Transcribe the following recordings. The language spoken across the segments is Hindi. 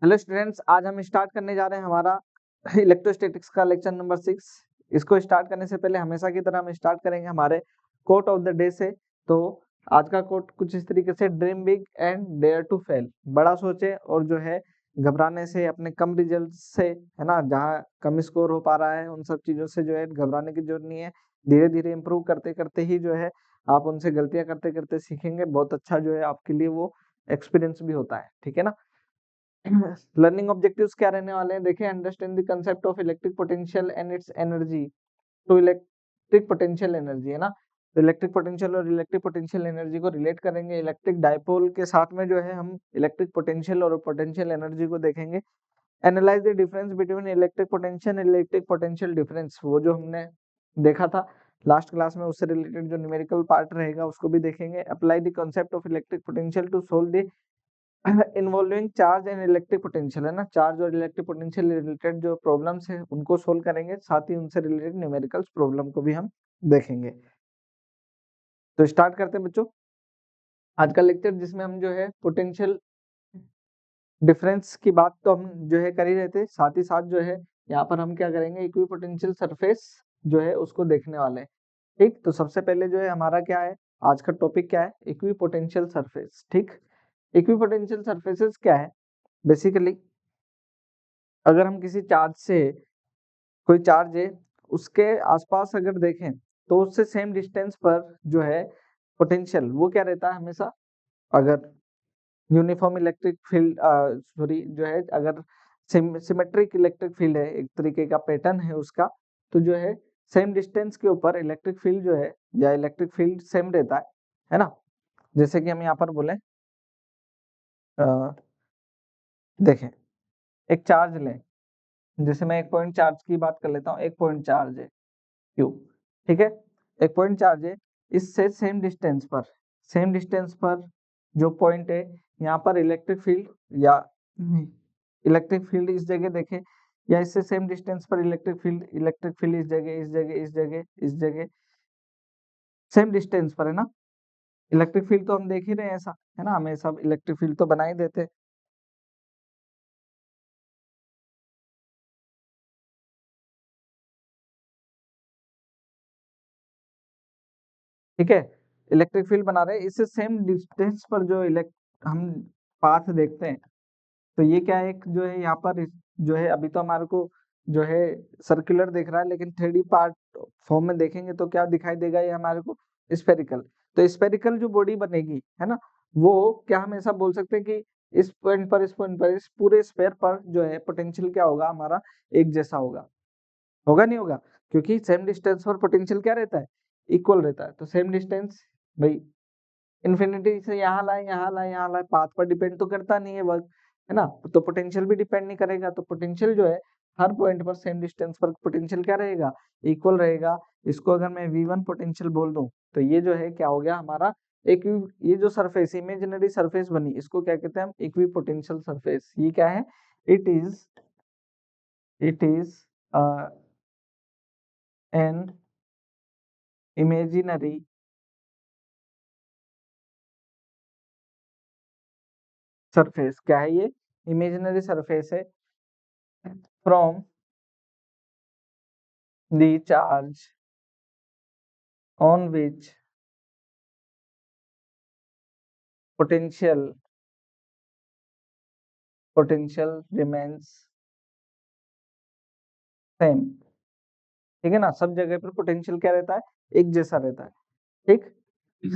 हेलो स्टूडेंट्स, आज हम स्टार्ट करने जा रहे हैं हमारा इलेक्ट्रोस्टैटिक्स का लेक्चर नंबर 6। इसको स्टार्ट करने से पहले हमेशा की तरह हम स्टार्ट करेंगे हमारे कोट ऑफ द डे से। तो आज का कोट कुछ इस तरीके से, dream big and dare to fail. बड़ा सोचे और जो है घबराने से, अपने कम रिजल्ट से, है ना, जहाँ कम स्कोर हो पा रहा है उन सब चीजों से जो है घबराने की जरूरत नहीं है। धीरे धीरे इम्प्रूव करते करते ही जो है आप उनसे गलतियां करते करते सीखेंगे। बहुत अच्छा जो है आपके लिए वो एक्सपीरियंस भी होता है, ठीक है ना। लर्निंग ऑब्जेक्टिव्स क्या रहने वाले हैं, देखिए, understand the concept of electric potential and it's energy. तो इलेक्ट्रिक पोटेंशियल एनर्जी है ना, तो इलेक्ट्रिक पोटेंशियल और इलेक्ट्रिक पोटेंशियल एनर्जी को रिलेट करेंगे इलेक्ट्रिक डायपोल के साथ में। जो है हम इलेक्ट्रिक पोटेंशियल और पोटेंशियल एनर्जी को देखेंगे। Analyse the difference between electric potential and electric potential difference, वो जो हमने देखा था लास्ट क्लास में, उससे रिलेटेड जो न्यूमेरिकल पार्ट रहेगा उसको भी देखेंगे। Apply the concept of electric potential to solve the involving charge and electric potential, है ना, चार्ज और इलेक्ट्रिक पोटेंशियल रिलेटेड जो प्रॉब्लम्स है उनको सोल्व करेंगे, साथ ही उनसे रिलेटेड न्यूमेरिकल्स प्रॉब्लम को भी हम देखेंगे। तो स्टार्ट करते हैं बच्चों आज का लेक्चर, जिसमें हम जो है पोटेंशियल डिफरेंस की बात तो हम जो है कर ही रहे थे, साथ ही साथ जो है यहाँ पर हम क्या करेंगे, इक्विपोटेंशियल सरफेस जो है उसको देखने वाले हैं। ठीक, तो सबसे पहले जो है हमारा क्या है, आज का टॉपिक क्या है, इक्विपोटेंशियल सरफेस। ठीक, इक्विपोटेंशियल सरफेसेस क्या है, बेसिकली अगर हम किसी चार्ज से, कोई चार्ज है उसके आसपास अगर देखें तो उससे सेम डिस्टेंस पर जो है पोटेंशियल वो क्या रहता है हमेशा, अगर यूनिफॉर्म इलेक्ट्रिक फील्ड, सॉरी, जो है अगर सिमेट्रिक इलेक्ट्रिक फील्ड है, एक तरीके का पैटर्न है उसका, तो जो है सेम डिस्टेंस के ऊपर इलेक्ट्रिक फील्ड जो है या इलेक्ट्रिक फील्ड सेम रहता है ना। जैसे कि हम यहाँ पर बोले, देखें, एक चार्ज लें, जैसे मैं एक पॉइंट चार्ज की बात कर लेता हूँ, एक पॉइंट चार्ज है क्यू, ठीक है, एक पॉइंट चार्ज है, इससे सेम डिस्टेंस पर जो पॉइंट है, यहाँ पर इलेक्ट्रिक फील्ड या इलेक्ट्रिक फील्ड इस जगह देखें, या इससे सेम डिस्टेंस पर इलेक्ट्रिक फील्ड इस जगह, इस जगह, इस जगह, इस जगह, सेम डिस्टेंस पर, है ना। इलेक्ट्रिक फील्ड तो हम देख ही रहे हैं, ऐसा है ना, हमें सब इलेक्ट्रिक फील्ड तो बना ही देते हैं। ठीक है, इलेक्ट्रिक फील्ड बना रहे हैं, इससे सेम डिस्टेंस पर जो इलेक्ट हम पाथ देखते हैं, तो ये क्या है, एक जो है यहाँ पर जो है अभी तो हमारे को जो है सर्कुलर दिख रहा है, लेकिन 3D पार्ट फॉर्म में देखेंगे तो क्या दिखाई देगा, ये हमारे को स्फेरिकल। तो स्फेरिकल जो बॉडी बनेगी, है ना, वो क्या हम ऐसा बोल सकते हैं कि इस पॉइंट पर, इस पॉइंट पर, इस पूरे स्फेयर पर जो है पोटेंशियल क्या होगा हमारा, एक जैसा होगा, होगा नहीं होगा, क्योंकि सेम डिस्टेंस पर पोटेंशियल क्या रहता है, इक्वल रहता है। तो सेम डिस्टेंस भाई इन्फिनिटी से यहाँ लाए, यहाँ लाए, यहाँ लाए, पाथ पर डिपेंड तो करता नहीं है वर्क, है ना, तो पोटेंशियल भी डिपेंड नहीं करेगा। तो पोटेंशियल जो है हर पॉइंट पर सेम डिस्टेंस पर पोटेंशियल क्या रहेगा, इक्वल रहेगा। इसको अगर मैं V1 पोटेंशियल बोल दूं, तो ये जो है क्या हो गया हमारा, एक ये जो सरफेस, इमेजिनरी सरफेस बनी, इसको क्या कहते हैं हम, इक्वी पोटेंशियल सरफेस। ये क्या है, it is an imaginary surface. क्या है ये, इमेजिनरी सरफेस है from the charge on which potential remains same। ठीक है ना, सब जगह पर पोटेंशियल क्या रहता है, एक जैसा रहता है। ठीक,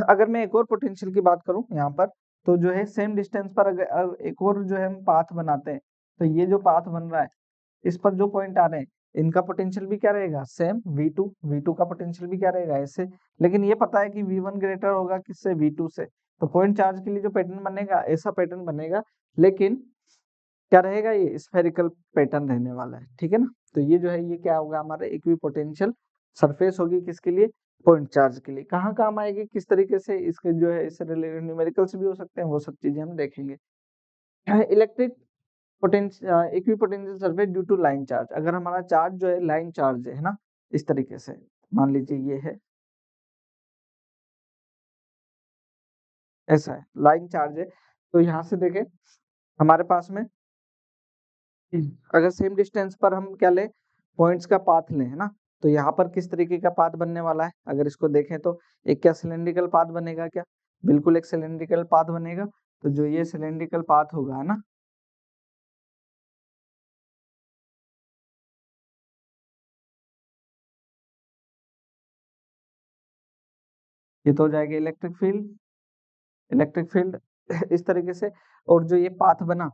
अगर मैं एक और पोटेंशियल की बात करूं यहाँ पर, तो जो है सेम डिस्टेंस पर अगर एक और जो है हम पाथ बनाते हैं, तो ये जो पाथ बन रहा है, इस पर जो पॉइंट आ रहे हैं, इनका पोटेंशियल भी क्या रहेगा, सेम V2 का पोटेंशियल भी क्या रहेगा ऐसे। लेकिन ये पता है कि V1 ग्रेटर होगा किससे, V2 से, तो पॉइंट चार्ज के लिए जो पैटर्न बनेगा ऐसा पैटर्न बनेगा, लेकिन क्या रहेगा, ये स्फेरिकल पैटर्न रहने वाला है। ठीक है ना, तो ये जो है ये क्या होगा, हमारा इक्विपोटेंशियल सरफेस होगी, किसके लिए, पॉइंट चार्ज के लिए। कहाँ काम आएगी, किस तरीके से, इसके जो है इससे रिलेटेड न्यूमेरिकल्स भी हो सकते हैं, वो सब चीजें हम देखेंगे। Electric potential, equipotential surface due to line charge, अगर हमारा चार्ज जो है लाइन चार्ज है ना, इस तरीके से मान लीजिए ये है, ऐसा है लाइन चार्ज है, तो यहाँ से देखें हमारे पास में अगर सेम डिस्टेंस पर हम क्या ले, पॉइंट्स का पाथ लें, है ना, तो यहाँ पर किस तरीके का पाथ बनने वाला है, अगर इसको देखें तो एक क्या सिलेंड्रिकल पाथ बनेगा क्या, बिल्कुल एक सिलेंड्रिकल पाथ बनेगा। तो जो ये सिलेंड्रिकल पाथ होगा, है ना, ये तो हो जाएगा इलेक्ट्रिक फील्ड। इलेक्ट्रिक फील्ड इस तरीके से। और जो ये पाथ बना,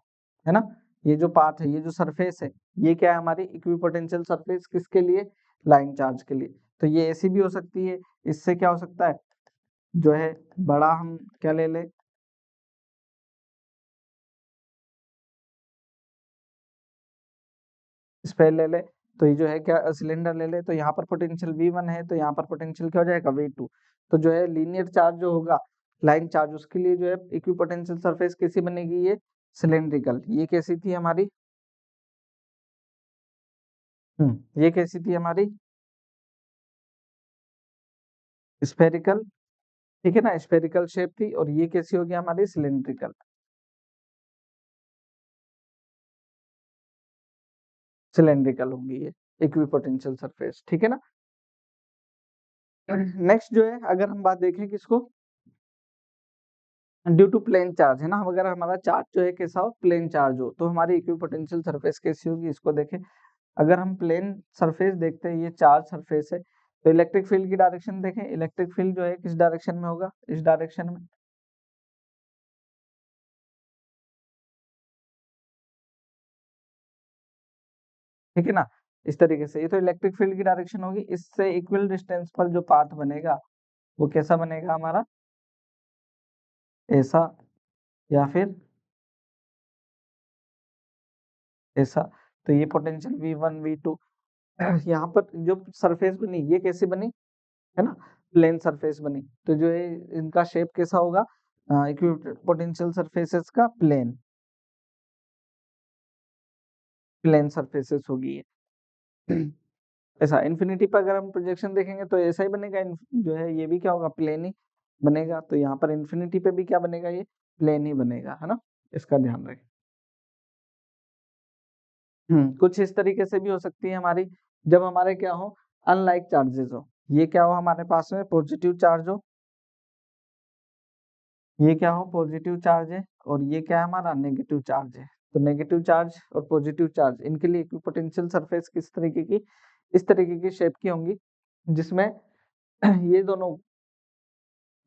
है ना, ये जो पाथ है, ये जो सरफेस है, ये क्या है हमारी इक्विपोटेंशियल सरफेस, किसके लिए, लाइन चार्ज के लिए। तो ये ऐसी भी हो सकती है, इससे क्या हो सकता है, जो है बड़ा हम क्या ले ले, स्पेयर ले ले। तो ये जो है क्या सिलेंडर ले ले, तो यहाँ पर पोटेंशियल V1 है, तो यहाँ पर पोटेंशियल क्या हो जाएगा V2। तो जो है लीनियर चार्ज जो होगा, लाइन चार्ज, उसके लिए जो है इक्विपोटेंशियल सरफेस कैसी बनेगी, ये सिलेंड्रिकल। ये कैसी थी हमारी, ये कैसी थी हमारी, स्फेरिकल। ठीक है ना, स्फेरिकल शेप थी। और ये कैसी होगी हमारी, सिलेंड्रिकल। सिलेंड्रिकल होंगी ये इक्विपोटेंशियल सरफेस, ठीक है ना। नेक्स्ट जो है, अगर हम बात देखें किसको, ड्यू टू प्लेन चार्ज, है ना, अगर हमारा चार्ज जो है कैसा हो, प्लेन चार्ज हो, तो हमारी इक्विपोटेंशियल सरफेस कैसी होगी, इसको देखें। अगर हम प्लेन सरफेस देखते हैं, ये चार्ज सरफेस है, तो इलेक्ट्रिक फील्ड की डायरेक्शन देखें, इलेक्ट्रिक फील्ड जो है किस डायरेक्शन में होगा, इस डायरेक्शन में, ठीक है ना, इस तरीके से। ये तो इलेक्ट्रिक फील्ड की डायरेक्शन होगी। इससे इक्वल डिस्टेंस पर जो पाथ बनेगा, वो कैसा बनेगा हमारा, ऐसा, या फिर ऐसा। तो ये पोटेंशियल V1 V2, यहाँ पर जो सरफेस बनी, ये कैसी बनी, है ना, प्लेन सरफेस बनी। तो जो है इनका शेप कैसा होगा, इक्विपोटेंशियल सरफेसेस का प्लेन, प्लेन सरफेसेस होगी ये। ऐसा इन्फिनिटी पर अगर हम प्रोजेक्शन देखेंगे तो ऐसा ही बनेगा, जो है ये भी क्या होगा, प्लेन ही बनेगा। तो यहाँ पर इन्फिनिटी पे भी क्या बनेगा, ये प्लेन ही बनेगा, है ना, इसका ध्यान रखें। कुछ इस तरीके से भी हो सकती है हमारी, जब हमारे क्या हो, अनलाइक चार्जेस हो। ये क्या हो हमारे पास में, पॉजिटिव चार्ज हो, ये क्या हो, पॉजिटिव चार्ज है, और ये क्या है हमारा, नेगेटिव चार्ज है। तो नेगेटिव चार्ज और पॉजिटिव चार्ज, इनके लिए इक्विपोटेंशियल सरफेस किस तरीके की, इस तरीके की शेप की होंगी, जिसमें ये दोनों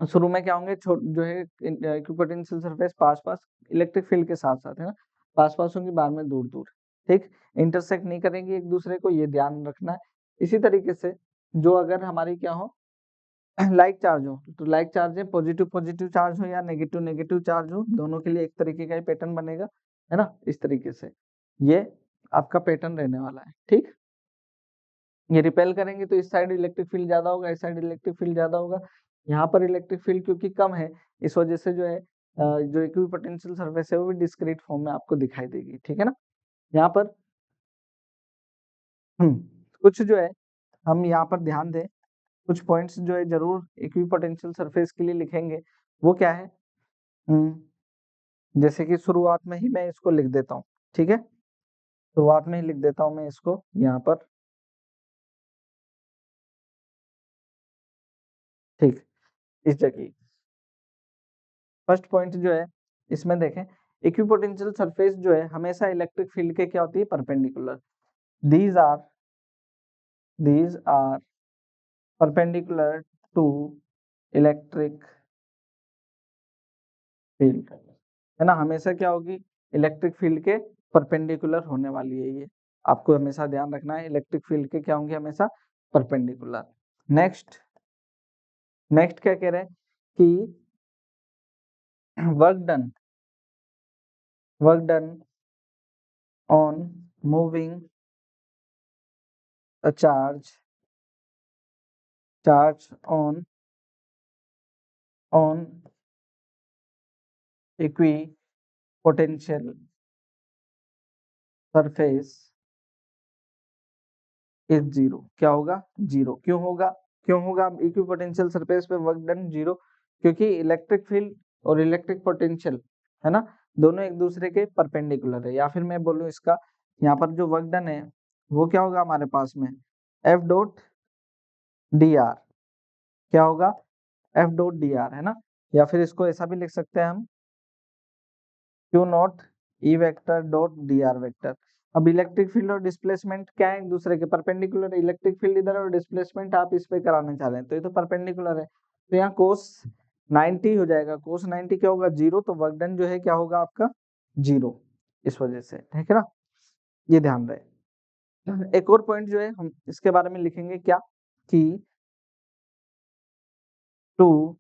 शुरू में क्या होंगे, जो है इक्विपोटेंशियल सरफेस पास पास, इलेक्ट्रिक फील्ड के साथ साथ, है ना, पास पास होंगी, बाद में दूर दूर, ठीक, इंटरसेक्ट नहीं करेंगे एक दूसरे को, ये ध्यान रखना है। इसी तरीके से जो अगर हमारी क्या हो, लाइक चार्ज हो, तो लाइक चार्ज है, पॉजिटिव पॉजिटिव चार्ज हो या नेगेटिव नेगेटिव चार्ज हो, दोनों के लिए एक तरीके का ही पैटर्न बनेगा, है ना, इस तरीके से ये आपका पैटर्न रहने वाला है, ठीक। ये रिपेल करेंगे तो इस साइड इलेक्ट्रिक फील्ड ज्यादा होगा, इस साइड इलेक्ट्रिक फील्ड ज्यादा होगा। यहाँ पर इलेक्ट्रिक फील्ड क्योंकि कम है, इस वजह से जो है जो इक्विपोटेंशियल सरफेस है वो भी डिस्क्रीट फॉर्म में आपको दिखाई देगी, ठीक है ना। यहाँ पर कुछ जो है हम यहाँ पर ध्यान दें, कुछ पॉइंट्स जो है जरूर इक्विपोटेंशियल सरफेस के लिए लिखेंगे। वो क्या है, जैसे कि शुरुआत में ही मैं इसको लिख देता हूँ, ठीक है, शुरुआत में ही लिख देता हूँ मैं इसको यहाँ पर, ठीक, इस जगह। फर्स्ट पॉइंट जो है इसमें देखें, इक्विपोटेंशियल सरफेस जो है हमेशा इलेक्ट्रिक फील्ड के क्या होती है, perpendicular. These are these are perpendicular to electric field, है ना, हमेशा क्या होगी, इलेक्ट्रिक फील्ड के परपेंडिकुलर होने वाली है ये, आपको हमेशा ध्यान रखना है, इलेक्ट्रिक फील्ड के क्या होंगे, हमेशा परपेंडिकुलर। नेक्स्ट, नेक्स्ट क्या कह रहे हैं कि work done, work done on moving a charge on equipotential surface is zero. क्या होगा, जीरो। क्यों होगा, क्यों होगा इक्विपोटेंशियल सरफेस पे वर्क डन जीरो, क्योंकि इलेक्ट्रिक फील्ड और इलेक्ट्रिक पोटेंशियल, है ना, दोनों एक दूसरे के परपेंडिकुलर है, या फिर मैं बोलूँ इसका यहाँ पर जो वर्क डन है वो क्या होगा हमारे पास में एफ डॉट डी आर, क्या होगा एफ डॉट डी आर, है ना। या फिर इसको ऐसा भी लिख सकते हैं हम Q not E vector dot D R vector. अब इलेक्ट्रिक फील्ड और डिस्प्लेसमेंट क्या है एक दूसरे के परपेंडिकुलर, इलेक्ट्रिक फील्ड इधर और डिस्प्लेसमेंट आप इस पे कराने चाह रहे हैं तो ये तो परपेंडिकुलर है, तो यहाँ कोस 90 हो जाएगा, कोस 90 क्या होगा 0, तो वर्क डन जो है क्या होगा आपका 0, इस वजह से, ठीक है ना, ये ध्यान रहे। एक और पॉइंट जो है हम इसके बारे में लिखेंगे क्या कि to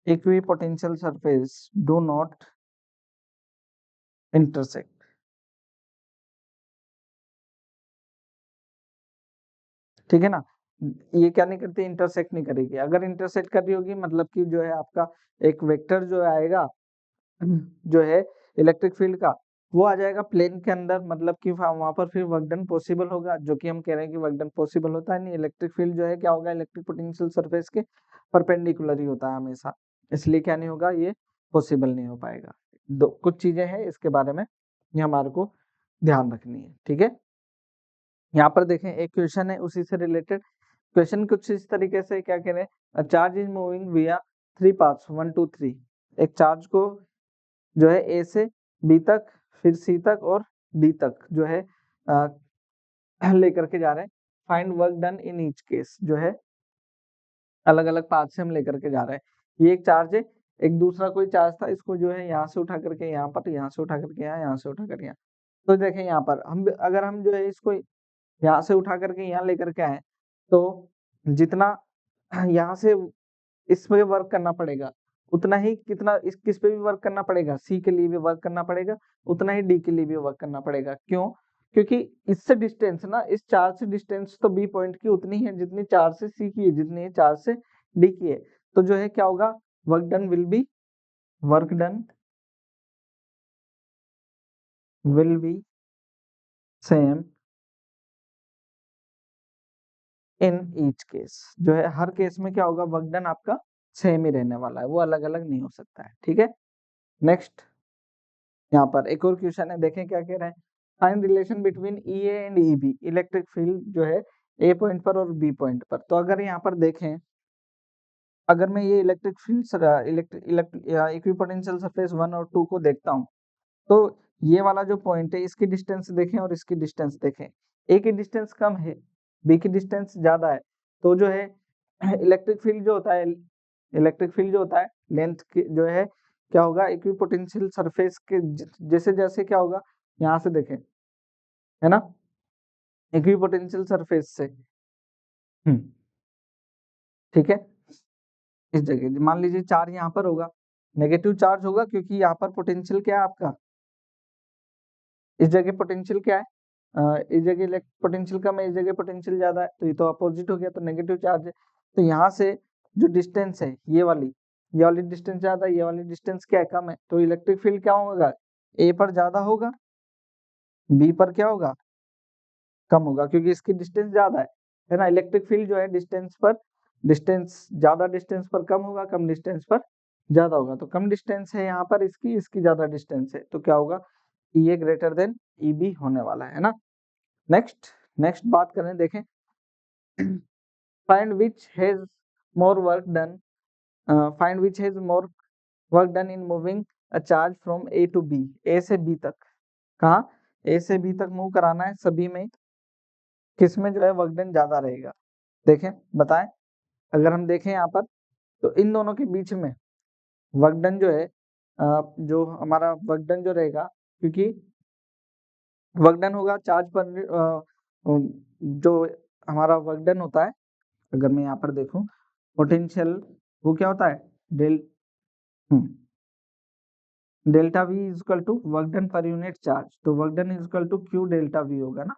equipotential surface do not intersect, ठीक है ना। ये क्या नहीं करती, इंटरसेक्ट नहीं करेगी। अगर इंटरसेक्ट कर रही होगी मतलब कि जो है आपका एक वेक्टर जो आएगा जो है इलेक्ट्रिक फील्ड का वो आ जाएगा प्लेन के अंदर, मतलब कि वहां पर फिर वर्क डन पॉसिबल होगा, जो कि हम कह रहे हैं कि वर्क डन पॉसिबल होता है नहीं। इलेक्ट्रिक फील्ड जो है क्या होगा इलेक्ट्रिक पोटेंशियल सरफेस के परपेंडिकुलर ही होता है हमेशा, इसलिए क्या नहीं होगा ये पॉसिबल नहीं हो पाएगा। दो कुछ चीजें हैं इसके बारे में ये हमारे को ध्यान रखनी है, ठीक है। यहाँ पर देखें एक क्वेश्चन है उसी से रिलेटेड, क्वेश्चन कुछ इस तरीके से क्या कह रहे हैं, चार्ज इज मूविंग विया 3 पाथ्स 1 2 3, एक चार्ज को जो है ए से बी तक फिर सी तक और डी तक जो है लेकर के जा रहे हैं। Find work done in each case, जो है अलग अलग पाथ से हम लेकर के जा रहे हैं। ये एक चार्ज है, एक दूसरा कोई चार्ज था, इसको जो है यहाँ से उठा करके यहाँ पर, यहाँ से उठा करके यहाँ से उठा करके यहाँ। तो देखें यहाँ पर हम अगर हम जो है इसको यहाँ से उठा करके यहाँ लेकर के आए तो जितना यहाँ से इस पे वर्क करना पड़ेगा उतना ही कितना इस किस पे भी वर्क करना पड़ेगा, सी के लिए भी वर्क करना पड़ेगा, उतना ही डी के लिए भी वर्क करना पड़ेगा। क्यों? क्योंकि इससे डिस्टेंस ना, इस चार्ज से डिस्टेंस तो बी पॉइंट की उतनी है जितनी चार्ज से सी की है, जितनी है चार्ज से डी की है। तो जो है क्या होगा work done will be same in each case, जो है हर केस में क्या होगा वर्क डन आपका सेम ही रहने वाला है, वो अलग अलग नहीं हो सकता है, ठीक है। नेक्स्ट यहाँ पर एक और क्वेश्चन है, देखें क्या कह रहे हैं। Find relation between E and E B, electric field जो है ए पॉइंट पर और बी पॉइंट पर। तो अगर यहाँ पर देखें, अगर मैं ये इलेक्ट्रिक फील्ड इक्विपोटेंशियल सरफेस 1 और 2 को देखता हूँ तो ये वाला जो पॉइंट है इसकी डिस्टेंस देखें और इसकी डिस्टेंस देखें, ए की डिस्टेंस कम है बी की डिस्टेंस ज्यादा है, तो जो है इलेक्ट्रिक फील्ड जो होता है लेंथ जो है क्या होगा इक्विपोटेंशियल सरफेस के जैसे जैसे क्या होगा यहाँ से देखें, है ना, इक्विपोटेंशियल सरफेस से ठीक है। इस जगह मान लीजिए चार्ज यहाँ पर होगा, नेगेटिव चार्ज होगा क्योंकि यहाँ पर पोटेंशियल क्या है आपका, इस जगह पोटेंशियल क्या है, इस जगह पोटेंशियल कम है, इस जगह पोटेंशियल ज्यादा है, तो ये तो अपोजिट हो गया, तो नेगेटिव चार्ज है। तो यहाँ से जो डिस्टेंस है ये वाली डिस्टेंस ज्यादा है, ये वाली डिस्टेंस क्या है कम है, तो इलेक्ट्रिक फील्ड क्या होगा ए पर ज्यादा होगा बी पर क्या होगा कम होगा, क्योंकि इसकी डिस्टेंस ज्यादा है ना। इलेक्ट्रिक फील्ड जो है डिस्टेंस ज्यादा डिस्टेंस पर कम होगा, कम डिस्टेंस पर ज्यादा होगा, तो कम डिस्टेंस है यहाँ पर इसकी ज्यादा डिस्टेंस है, तो क्या होगा E A greater than E B होने वाला है ना। नेक्स्ट नेक्स्ट बात करें, देखें find which has more work done find which has more work done in moving a charge from A to B, A से बी तक, कहा ए से बी तक मूव कराना है, सभी में किसमें जो है वर्क डन ज्यादा रहेगा, देखें बताएं। अगर हम देखें यहाँ पर तो इन दोनों के बीच में वर्क डन जो है जो हमारा वर्क डन जो रहेगा, क्योंकि वर्क डन होगा चार्ज पर जो हमारा वर्क डन होता है, अगर मैं यहाँ पर देखूं पोटेंशियल वो क्या होता है delta V is equal to work done per unit charge, तो work done is equal to Q delta V होगा ना।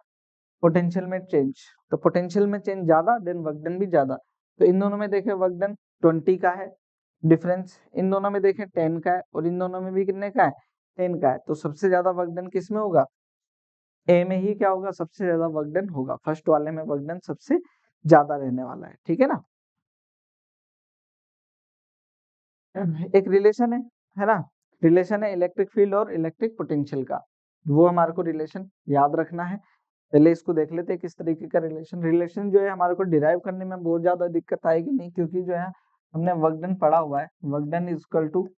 पोटेंशियल में चेंज, तो पोटेंशियल में चेंज ज्यादा देन वर्क डन भी ज्यादा, तो इन दोनों में देखें वर्क डन 20 का है डिफरेंस, इन दोनों में देखें 10 का है और इन दोनों में भी कितने का है 10 का है, तो सबसे ज्यादा वर्क डन किस में होगा ए में ही क्या होगा सबसे ज्यादा वर्क डन होगा, फर्स्ट वाले में वर्क डन सबसे ज्यादा रहने वाला है, ठीक है ना। एक रिलेशन है ना, रिलेशन है इलेक्ट्रिक फील्ड और इलेक्ट्रिक पोटेंशियल का। वो हमारे को रिलेशन याद रखना है। पहले इसको देख लेते हैं किस तरीके का रिलेशन जो है हमारे को डिराइव करने में बहुत ज्यादा दिक्कत आएगी नहीं, क्योंकि जो है हमने वर्क डन पढ़ा हुआ है, work done is equal to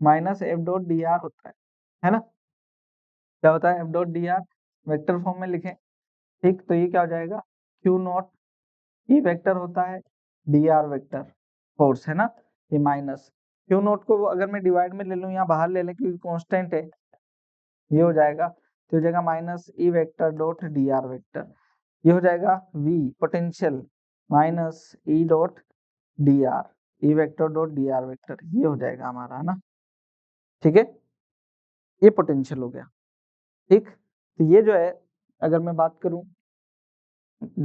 minus F dot D R होता है ना। क्या होता है, F dot D R vector form में लिखें, ठीक, तो ये क्या हो जाएगा, क्यू नॉट ई वेक्टर होता है, डी आर वेक्टर फोर्स है ना, ये माइनस क्यू नॉट को अगर मैं डिवाइड में ले लूँ या बाहर ले लें क्योंकि कांस्टेंट है, ये हो जाएगा, तो हो जाएगा minus E vector dot D R vector, ये हो जाएगा v potential minus E dot D are, E vector dot D R vector, ये हो जाएगा हमारा, है ना, ठीक है, ये पोटेंशियल हो गया, ठीक। तो ये जो है अगर मैं बात करूं,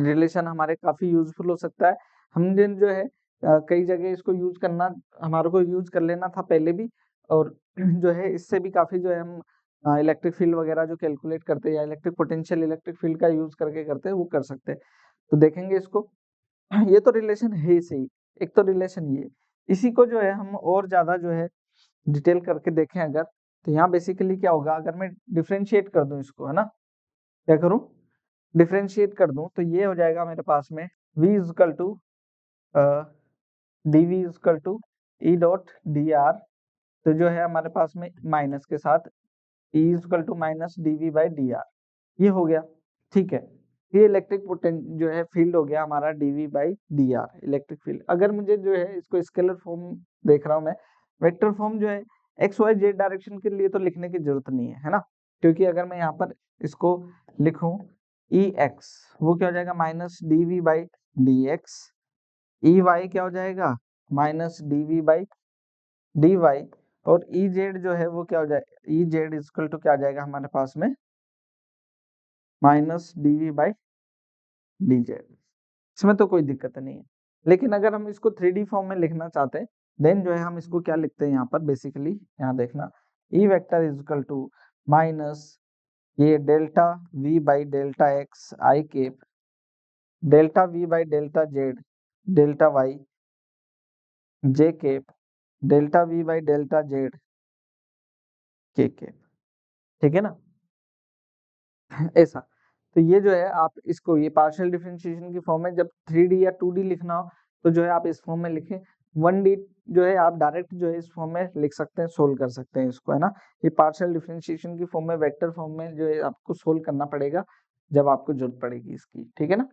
रिलेशन हमारे काफी यूजफुल हो सकता है, हमने जो है कई जगह इसको यूज करना, हमारे को यूज कर लेना था पहले भी, और जो है इससे भी काफी जो है हम इलेक्ट्रिक फील्ड वगैरह जो कैलकुलेट करते हैं या इलेक्ट्रिक पोटेंशियल इलेक्ट्रिक फील्ड का यूज करके करते हैं वो कर सकते हैं। तो देखेंगे इसको, ये तो रिलेशन है ही सही, एक तो रिलेशन ये, इसी को जो है हम और ज्यादा जो है डिटेल करके देखें अगर, तो यहाँ बेसिकली क्या होगा, अगर मैं डिफ्रेंशिएट कर दूं इसको, है ना, क्या करूं, डिफ्रेंशिएट कर दूं, तो ये हो जाएगा मेरे पास में v equal to D V equal to E dot D R, तो जो है हमारे पास में माइनस के साथ e equal to minus D V by D R, ये हो गया, ठीक है। ये इलेक्ट्रिक पोटेंट जो है फील्ड हो गया हमारा dv by D are electric field. अगर मुझे जो है इसको स्केलर फॉर्म देख रहा हूँ मैं, वेक्टर फॉर्म जो है एक्स वाई जेड डायरेक्शन के लिए तो लिखने की जरूरत नहीं है ना, क्योंकि अगर मैं यहाँ पर इसको लिखूं ई एक्स, वो क्या हो जाएगा minus D V by D X, E Y क्या हो जाएगा minus D V by D Y, और ई जेड जो है वो क्या हो जाएगा, ई जेड इजकल टू क्या आ जाएगा हमारे पास में minus D V by D Z, इसमें तो कोई दिक्कत नहीं है। लेकिन अगर हम इसको 3D फॉर्म में लिखना चाहते हैं, देन जो है हम इसको क्या लिखते हैं यहाँ पर बेसिकली, यहाँ देखना, E vector is equal to minus ये delta V by delta X I cap, delta V by delta Z delta Y J cap, delta V by delta Z K cap, ठीक है ना, ऐसा। तो ये जो है आप इसको, ये पार्शियल डिफरेंशिएशन की फॉर्म में जब 3D या 2D लिखना हो तो जो है आप इस फॉर्म में लिखें, 1D जो है आप डायरेक्ट जो है इस फॉर्म में लिख सकते हैं, सोल्व कर सकते हैं इसको, है ना। ये पार्शियल डिफरेंशिएशन की फॉर्म में वेक्टर फॉर्म में जो है आपको सोल्व करना पड़ेगा जब आपको जरूरत पड़ेगी इसकी, ठीक है ना।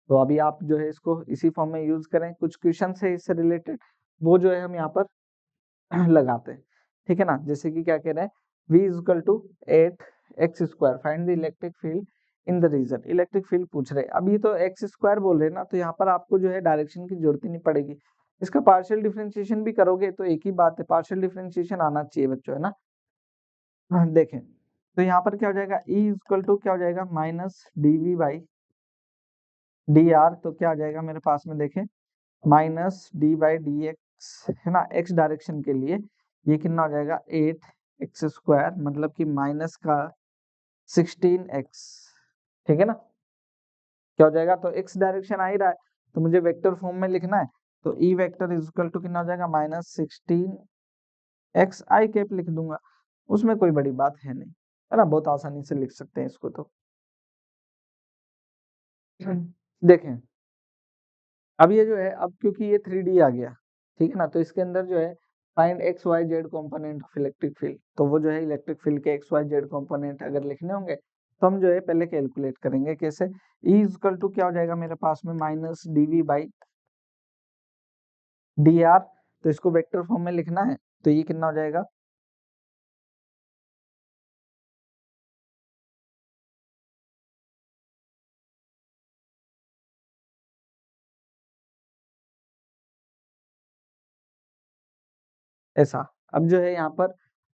तो अभी आप जो है इसको इसी फॉर्म में यूज करें, कुछ क्वेश्चन है इससे रिलेटेड वो जो है हम यहाँ पर लगाते हैं, ठीक है ना। जैसे कि क्या कह रहे हैं, v is equal to 8x² find the electric field in the region, electric field पूछ रहे हैं, अब ये तो x² बोल रहे हैं ना, तो यहाँ पर आपको जो है डायरेक्शन की जरूरत ही नहीं पड़ेगी, इसका पार्शियल डिफरेंशिएशन भी करोगे तो एक ही बात है, पार्शियल डिफरेंशिएशन आना चाहिए बच्चों, है ना। हाँ, देखें तो यहाँ पर क्या हो जाएगा, e इज इक्वल टू क्या हो जाएगा minus D V by D R, तो क्या आ जाएगा मेरे पास में, देखें minus D by D X, है ना, एक्स डायरेक्शन के लिए ये कितना हो जाएगा 8x², मतलब कि माइनस का 16x, ठीक है ना, क्या हो जाएगा, तो x डायरेक्शन आ ही रहा है तो मुझे वेक्टर फॉर्म में लिखना है, तो E vector is equal to कितना हो जाएगा माइनस 16x आई कैप लिख दूंगा, उसमें कोई बड़ी बात है नहीं, है ना, बहुत आसानी से लिख सकते हैं इसको। तो देखें अब ये जो है, अब क्योंकि ये 3D आ गया, ठीक है ना, तो इसके अंदर जो है find X Y Z component of electric field, तो वो जो है इलेक्ट्रिक फील्ड के एक्स वाई जेड कंपोनेंट अगर लिखने होंगे तो हम जो है पहले कैलकुलेट करेंगे कैसे, ई इक्वल टू क्या हो जाएगा मेरे पास में minus D V by D R, तो इसको वेक्टर फॉर्म में लिखना है, तो ये कितना हो जाएगा, ऐसा। अब जो है यहाँ पर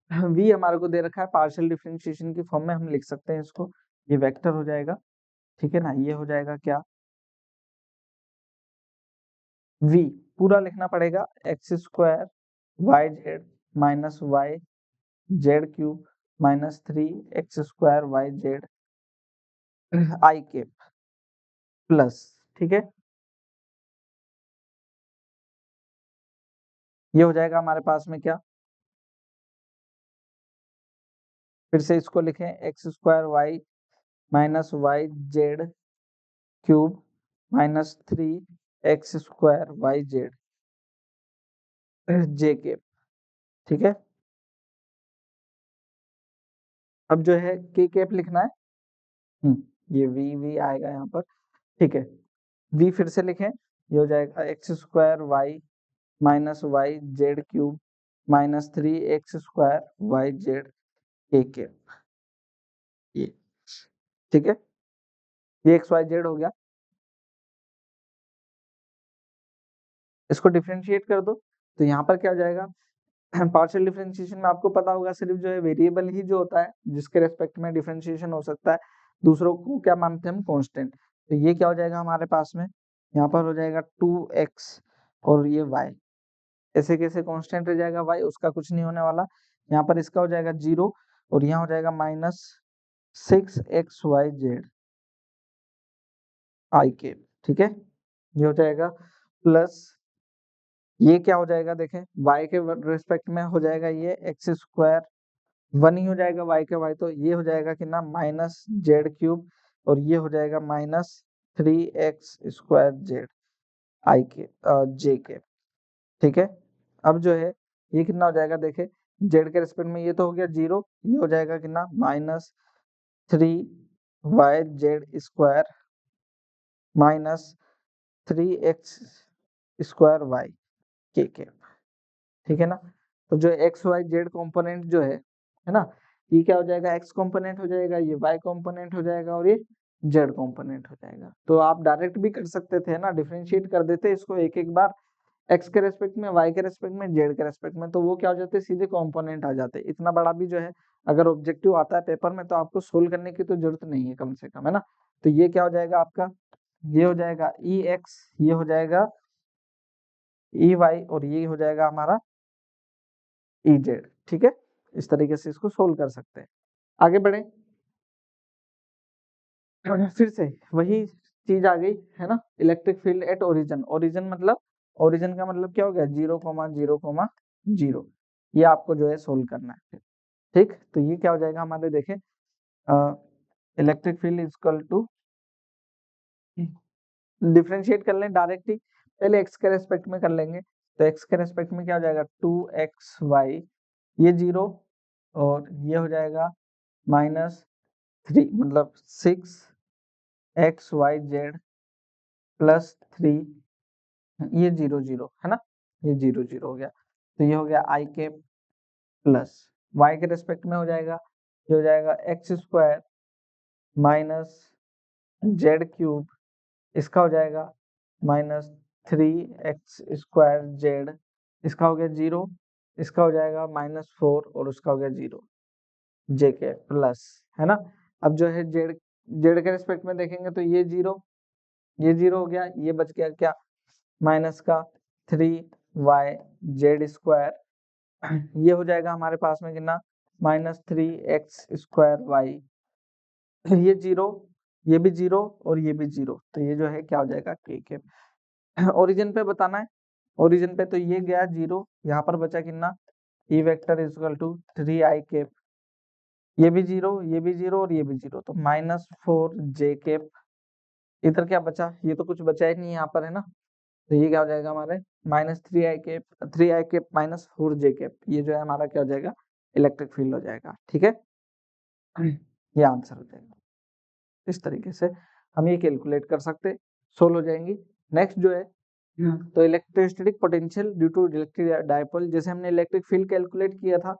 v हमारे को दे रखा है, पार्शियल डिफरेंशिएशन की फॉर्म में हम लिख सकते हैं इसको, ये वेक्टर हो जाएगा, ठीक है ना, ये हो जाएगा क्या, v पूरा लिखना पड़ेगा x² Y Z minus Y Z cube minus 3x² Y Z I cap plus, ठीक है, ये हो जाएगा हमारे पास में क्या, फिर से इसको लिखें X square Y minus Y Z cube minus 3 X square Y Z J K, ठीक है। अब जो है के कैप लिखना है, ये वी आएगा यहाँ पर, ठीक है। वी फिर से लिखें, ये हो जाएगा X square Y minus Y Z cube minus 3 X square Y Z K cap, ये ठीक है। ये एक्स वाई जेड हो गया। इसको डिफरेंशिएट कर दो तो यहाँ पर क्या हो जाएगा, पार्शियल डिफरेंशिएशन में आपको पता होगा सिर्फ जो है वेरिएबल ही जो होता है जिसके रेस्पेक्ट में डिफरेंशिएशन हो सकता है, दूसरों को क्या मानते हैं हम, कांस्टेंट। तो ये क्या हो जाएगा हमारे पास में, यहाँ पर हो जाएगा 2x और ये y, ऐसे कैसे कांस्टेंट रह जाएगा y, उसका कुछ नहीं होने वाला। यहाँ पर इसका हो जाएगा 0 और यहाँ हो जाएगा माइनस 6xyz आई के, ठीक है। ये हो जाएगा प्लस, ये क्या हो जाएगा देखें, y के रेस्पेक्ट में हो जाएगा ये एक्स स्क्वायर, 1 ही हो जाएगा y के y, तो ये हो जाएगा कि ना माइनस जेड क्यूब और ये हो जाएगा minus 3x square Z I के जे के, ठीक है। अब जो है ये कितना हो जाएगा देखे, जेड के रेस्पेक्ट में ये तो हो गया 0, ये हो जाएगा कितना minus 3y Z square minus 3x square Y K, ठीक है ना। तो जो एक्स वाई जेड कॉम्पोनेंट जो है ना, ये क्या हो जाएगा, एक्स कॉम्पोनेंट हो जाएगा, ये वाई कॉम्पोनेंट हो जाएगा और ये जेड कॉम्पोनेंट हो जाएगा। तो आप डायरेक्ट भी कर सकते थे ना, डिफरेंशिएट कर देते इसको एक एक बार, एक्स के रेस्पेक्ट में, वाई के रेस्पेक्ट में, जेड के रेस्पेक्ट में, तो वो क्या हो जाते, सीधे कॉम्पोनेंट आ जाते। इतना बड़ा भी जो है अगर ऑब्जेक्टिव आता है पेपर में तो आपको सोल्व करने की तो जरूरत नहीं है कम से कम, है ना। तो ये क्या हो जाएगा आपका, ये हो जाएगा ई एक्स, ये हो जाएगा ई वाई और ये हो जाएगा हमारा ई जेड, ठीक है। इस तरीके से इसको सोल्व कर सकते हैं। आगे बढ़े, फिर से वही चीज आ गई है ना, electric field at origin. Origin मतलब, ओरिजिन का मतलब क्या हो गया, 0,0,0, ये आपको जो है सोल्व करना है, ठीक। तो ये क्या हो जाएगा हमारे, देखें electric field equal to, differentiate कर लें डायरेक्ट ही, पहले एक्स के रेस्पेक्ट में कर लेंगे। तो एक्स के रेस्पेक्ट में क्या हो जाएगा 2xy, ये 0 और ये हो जाएगा -3 मतलब 6xyz प्लस 3, ये 0 0 है ना, ये 0 0 हो गया। तो ये हो गया आई के प्लस वाई के रेस्पेक्ट में हो जाएगा, ये हो जाएगा X square minus Z cube, इसका हो जाएगा -3x स्क्वायर जेड, इसका हो गया 0, इसका हो जाएगा -4 और उसका हो गया 0 जे के प्लस, है ना। अब जो है जेड, जेड के रेस्पेक्ट में देखेंगे तो ये 0, ये 0 हो गया, ये बच गया क्या, माइनस का 3y जेड स्क्वायर, ये हो जाएगा हमारे पास में कितना -3x स्क्वायर वाई, ये 0, ये भी 0 और ये भी 0, तो ये जो है क्या हो जाएगा के। ओरिजिन पे बताना है, ओरिजिन पे तो ये गया 0, यहाँ पर बचा कितना, E vector equal to 3i cap, ये भी 0, ये भी 0 और ये भी 0, तो -4 जे कैप। इधर क्या बचा, ये तो कुछ बचा ही नहीं यहाँ पर, है ना। तो ये क्या हो जाएगा हमारे -3i कैप -4 जे कैप, ये जो है हमारा क्या हो जाएगा, इलेक्ट्रिक फील्ड हो जाएगा, ठीक है। ये आंसर हो जाएगा। इस तरीके से हम ये कैलकुलेट कर सकते, सोल्व हो जाएंगी। नेक्स्ट जो है तो electrostatic potential due to electric dipole, जैसे हमने इलेक्ट्रिक फील्ड कैलकुलेट किया था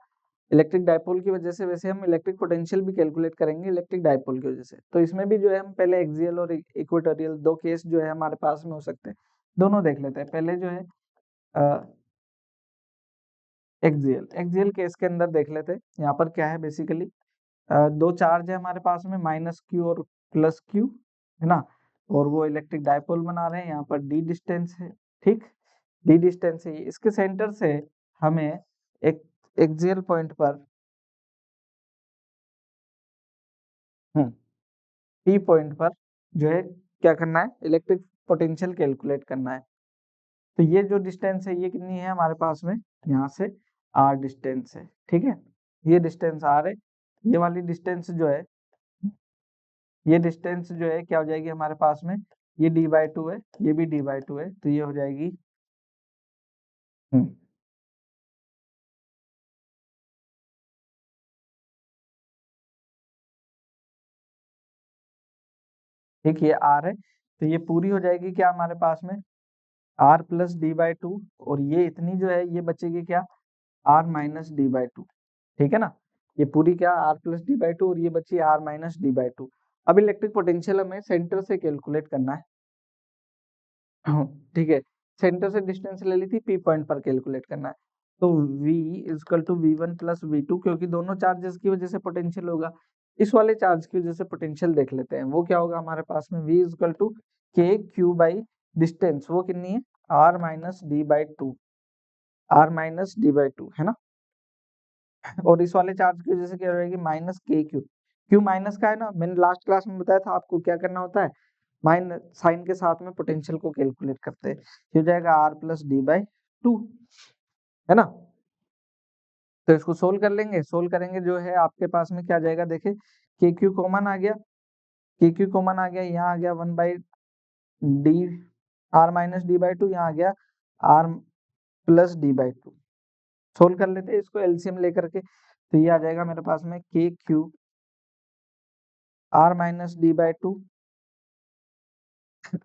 इलेक्ट्रिक डायपोल की वजह से, वैसे हम इलेक्ट्रिक पोटेंशियल भी कैलकुलेट करेंगे इलेक्ट्रिक डायपोल की वजह से। तो इसमें भी जो है हम पहले एक्सियल और इक्वेटोरियल दो केस जो है हमारे पास में हो सकते हैं, दोनों देख लेते हैं। पहले जो है एक्सियल, एक्सियल केस के अंदर देख लेते हैं। यहाँ पर क्या है बेसिकली, दो चार्ज है हमारे पास में -q और +q, है ना, और वो इलेक्ट्रिक डायपोल बना रहे हैं। यहाँ पर d डिस्टेंस है, ठीक, d डिस्टेंस है, इसके सेंटर से हमें एक एक्सियल पॉइंट पर p पॉइंट पर जो है क्या करना है, इलेक्ट्रिक पोटेंशियल कैलकुलेट करना है। तो ये जो डिस्टेंस है ये कितनी है हमारे पास में, यहाँ से r डिस्टेंस है, ठीक है, ये डिस्टेंस r है। ये वाली डिस्टेंस जो है, ये डिस्टेंस जो है क्या हो जाएगी हमारे पास में, ये d/2 है, ये भी d/2 है, तो ये हो जाएगी ठीक, ये r है, तो ये पूरी हो जाएगी क्या हमारे पास में, r प्लस d/2, और ये इतनी जो है ये बचेगी क्या, r माइनस d/2, ठीक है ना। ये पूरी क्या r प्लस d/2 और ये बची r माइनस d/2। अब इलेक्ट्रिक पोटेंशियल हमें सेंटर से कैलकुलेट करना है। ठीक है, सेंटर से डिस्टेंस ले ली थी, पी पॉइंट पर कैलकुलेट करना है। तो v equal to v1 plus v2, क्योंकि दोनों चार्जेस की वजह से पोटेंशियल होगा, इस वाले चार्ज की वजह से पोटेंशियल देख लेते हैं। वो क्या होगा हमारे पास में, v equal to K Q by distance, वो कितनी है, r minus d/2, r minus d/2 है ना। और इस वाले चार्ज की वजह से क्या हो जाएगी, माइनस के क्यू, क्यू माइनस का है ना, मैंने लास्ट क्लास में बताया था आपको क्या करना होता है, माइनस साइन के साथ में पोटेंशियल को कैलकुलेट करते हैं। ये हो जाएगा r प्लस d/2, है ना। तो इसको सोल्व कर लेंगे, सोल्व करेंगे जो है आपके पास में क्या आ जाएगा, देखे के क्यू कॉमन आ गया, के क्यू कॉमन आ गया, यहाँ आ गया 1/d, r माइनस d/2, यहाँ आ गया r प्लस d/2। सोल्व कर लेते हैं इसको एलसीएम लेकर के, तो ये आ जाएगा मेरे पास में के Q r minus d/2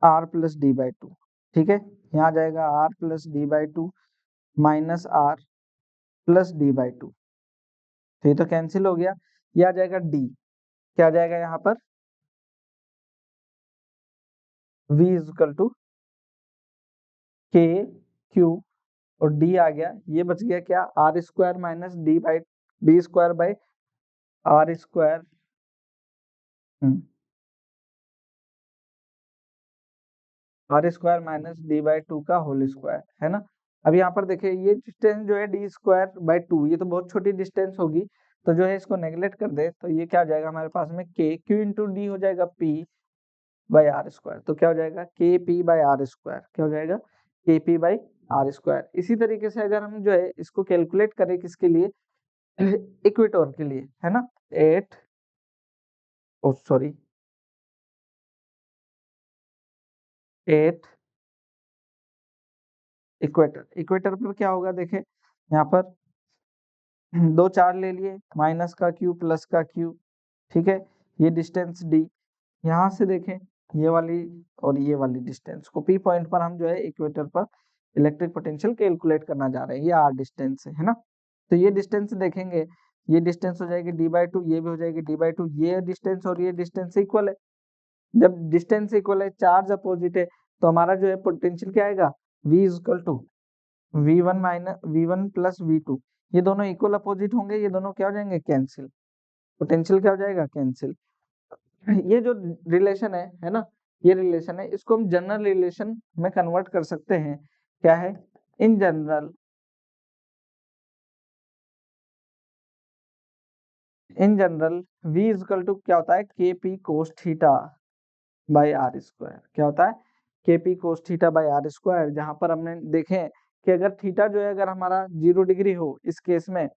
r plus d/2, ठीक है। यहाँ आ जाएगा r plus d/2 minus r plus d/2, तो ये तो कैंसिल हो गया। ये आ जाएगा d, क्या आ जाएगा यहाँ पर, v equal to K Q, और d आ गया, ये बच गया क्या, R square minus D square by R square, R square minus d/2 का होल स्क्वायर, है ना। अब यहाँ पर देखिए ये डिस्टेंस जो है d²/2, ये तो बहुत छोटी डिस्टेंस होगी, तो जो है इसको नेगलेक्ट कर दे, तो ये क्या आ जाएगा हमारे पास में, के क्यू इंटू डी हो जाएगा p बाई आर स्क्वायर, तो क्या हो जाएगा, के पी बाई आर स्क्वायर, क्या हो जाएगा, के पी बाई आर स्क्वायर। इसी तरीके से अगर हम जो है इसको कैलकुलेट करें किसके लिए, इक्वेटर के लिए, है ना, at, oh sorry, at equator, equator पर क्या होगा, देखें यहाँ पर दो चार ले लिए, माइनस का क्यू प्लस का क्यू, ठीक है, ये डिस्टेंस डी, यहाँ से देखें ये वाली और ये वाली डिस्टेंस को, पी पॉइंट पर हम जो है इक्वेटर पर इलेक्ट्रिक पोटेंशियल कैलकुलेट करना जा रहे हैं, ये आर डिस्टेंस है ना। तो ये डिस्टेंस देखेंगे, ये डिस्टेंस हो जाएगी d/2, ये भी हो जाएगी d/2, ये डिस्टेंस और ये डिस्टेंस इक्वल है। जब डिस्टेंस इक्वल है, चार्ज अपोजिट है, तो हमारा जो है पोटेंशियल क्या आएगा, v equal to v1 minus v1 plus v2, ये दोनों इक्वल अपोजिट होंगे, ये दोनों क्या हो जाएंगे, कैंसिल, पोटेंशियल क्या हो जाएगा, कैंसिल। ये जो रिलेशन है ना, ये रिलेशन है, इसको हम जनरल रिलेशन में कन्वर्ट कर सकते हैं, क्या है, in general, in general v equal to क्या होता है, K P cos theta by R square, क्या होता है, K P cos theta by R square, जहां पर हमने देखे कि अगर थीटा जो है अगर हमारा 0 डिग्री हो इस केस में,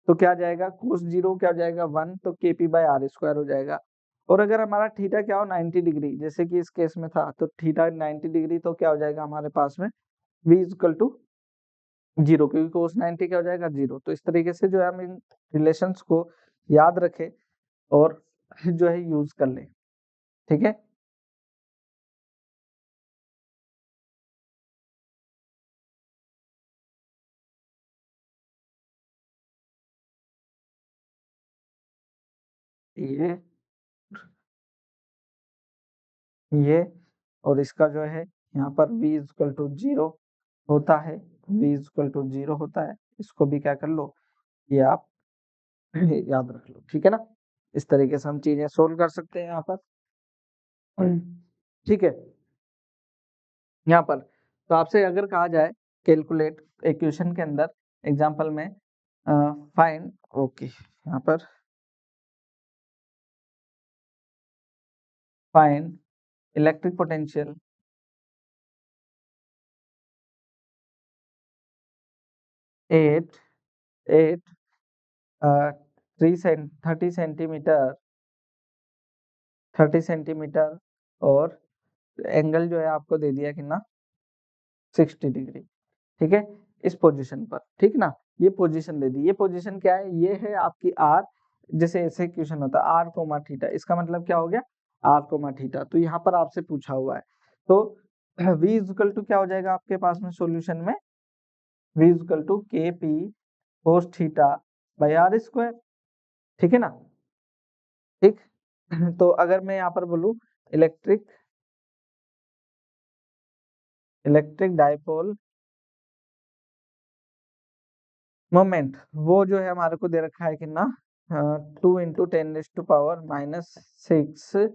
तो क्या आ जाएगा, कोस 0 क्या हो जाएगा 1, तो के पी बाई आर स्क्वायर हो जाएगा। और अगर हमारा थीटा क्या हो 90 डिग्री, जैसे कि इस केस में था, तो थीटा 90 डिग्री, तो क्या हो जाएगा हमारे पास में v इक्वल टू 0, क्योंकि कोस 90 क्या हो जाएगा 0। तो इस तरीके से जो है हम इन रिलेशंस को याद रखें और जो है यूज कर लें, ठीक है। ये ये और इसका जो है यहाँ पर v इक्वल टू 0 होता है, v इक्वल टू 0 होता है, इसको भी क्या कर लो, ये आप याद रख लो, ठीक है ना। इस तरीके से हम चीजें सोल्व कर सकते हैं यहाँ पर, ठीक है। यहाँ पर तो आपसे अगर कहा जाए कैलकुलेट इक्वेशन के अंदर एग्जांपल में, फाइंड, ओके, यहाँ पर find electric potential at at 30 centimetre और एंगल जो है आपको दे दिया कितना 60 डिग्री। ठीक है, इस पोजीशन पर, ठीक ना, ये पोजीशन दे दी। ये पोजीशन क्या है, ये है आपकी आर, जैसे ऐसे क्वेश्चन होता है आर कोमा थीटा, इसका मतलब क्या हो गया आर कोमा थीटा। तो यहाँ पर आपसे पूछा हुआ है, तो v इक्वल टू क्या हो जाएगा आपके पास में सॉल्यूशन में, v equal to K P cos theta by R square. ठीक है ना, ठीक। तो अगर मैं यहाँ पर बोलूं इलेक्ट्रिक डाइपोल मोमेंट, वो जो है हमारे को दे रखा है कितना 2 इंटू 10⁻⁻6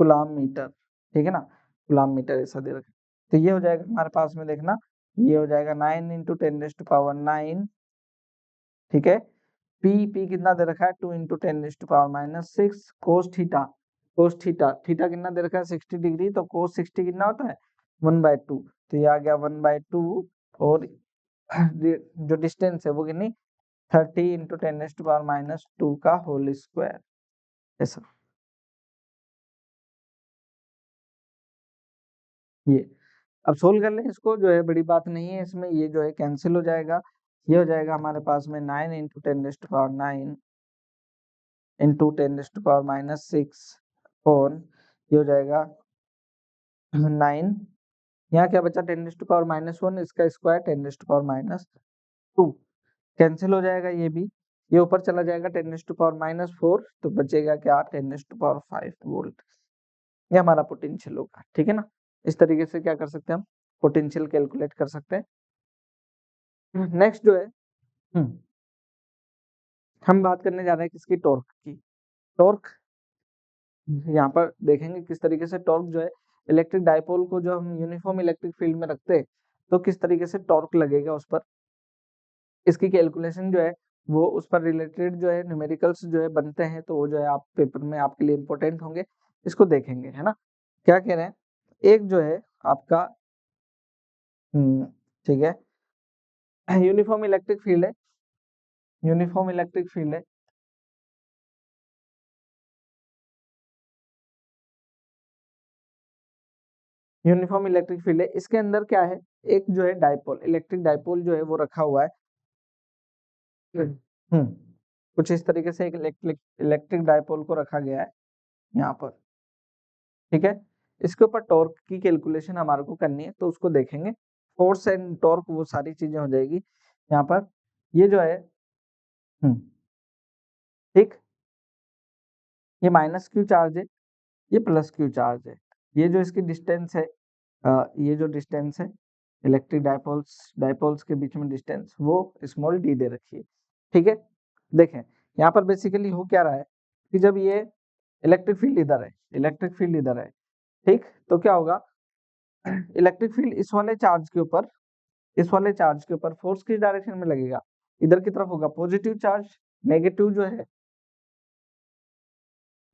कूलाम मीटर। ठीक है ना, कूलाम मीटर ऐसा दे रखा है। तो ये हो जाएगा हमारे पास में, देखना ये हो जाएगा 9 इंटू 10⁻9। ठीक है, पी कितना दे रखा है 2 इंटू 10⁻6 कोस थीटा। थीटा कितना दे रखा है 60 डिग्री, तो कोस 60 कितना होता है 1/2। तो ये आ गया 1/2, और जो डिस्टेंस है वो कितनी 30 इंटू 10⁻2 का होल स्क्वायर, ऐसा। ये अब सोल्व कर लें इसको, जो है बड़ी बात नहीं है इसमें, ये जो है कैंसिल हो जाएगा। ये हो जाएगा हमारे पास में 9 इंटू 10⁻9 इंटू 10⁻6 ऑन, ये हो जाएगा 9, यहाँ क्या बचा 10⁻1, इसका स्क्वायर 10⁻2, कैंसिल हो जाएगा ये भी, ये ऊपर चला जाएगा 10⁻4, तो बचेगा क्या 10⁻5 वोल्ट। ये हमारा पोटेंशियल होगा। ठीक है ना, इस तरीके से क्या कर सकते हैं हम पोटेंशियल कैलकुलेट कर सकते हैं। नेक्स्ट जो है हम बात करने जा रहे हैं किसकी, टॉर्क की। टॉर्क यहाँ पर देखेंगे किस तरीके से टॉर्क जो है इलेक्ट्रिक डाइपोल को जो हम यूनिफॉर्म इलेक्ट्रिक फील्ड में रखते हैं, तो किस तरीके से टॉर्क लगेगा उस पर, इसकी कैलकुलेशन जो है वो उस पर रिलेटेड जो है न्यूमेरिकल्स जो है बनते हैं, तो वो जो है आप पेपर में आपके लिए इंपॉर्टेंट होंगे, इसको देखेंगे, है ना। क्या कह रहे हैं, एक जो है आपका ठीक है यूनिफॉर्म इलेक्ट्रिक फील्ड है, यूनिफॉर्म इलेक्ट्रिक फील्ड है, यूनिफॉर्म इलेक्ट्रिक फील्ड है, इसके अंदर क्या है, एक जो है डाइपोल, इलेक्ट्रिक डाइपोल जो है वो रखा हुआ है। कुछ इस तरीके से एक इलेक्ट्रिक डाइपोल को रखा गया है यहाँ पर। ठीक है, इसके ऊपर टॉर्क की कैलकुलेशन हमारे को करनी है, तो उसको देखेंगे, फोर्स एंड टॉर्क वो सारी चीजें हो जाएगी यहाँ पर। ये जो है ठीक, ये माइनस क्यू चार्ज है, ये प्लस क्यू चार्ज है, ये जो इसकी डिस्टेंस है ये जो डिस्टेंस है इलेक्ट्रिक डाइपोल्स के बीच में डिस्टेंस, वो स्मॉल डी दे रखी है। ठीक है, देखें यहाँ पर बेसिकली हो क्या रहा है कि जब ये इलेक्ट्रिक फील्ड इधर है, इलेक्ट्रिक फील्ड इधर है, ठीक, तो क्या होगा इलेक्ट्रिक फील्ड इस वाले चार्ज के ऊपर, इस वाले चार्ज के ऊपर फोर्स किस डायरेक्शन में लगेगा, इधर की तरफ होगा पॉजिटिव चार्ज, नेगेटिव जो है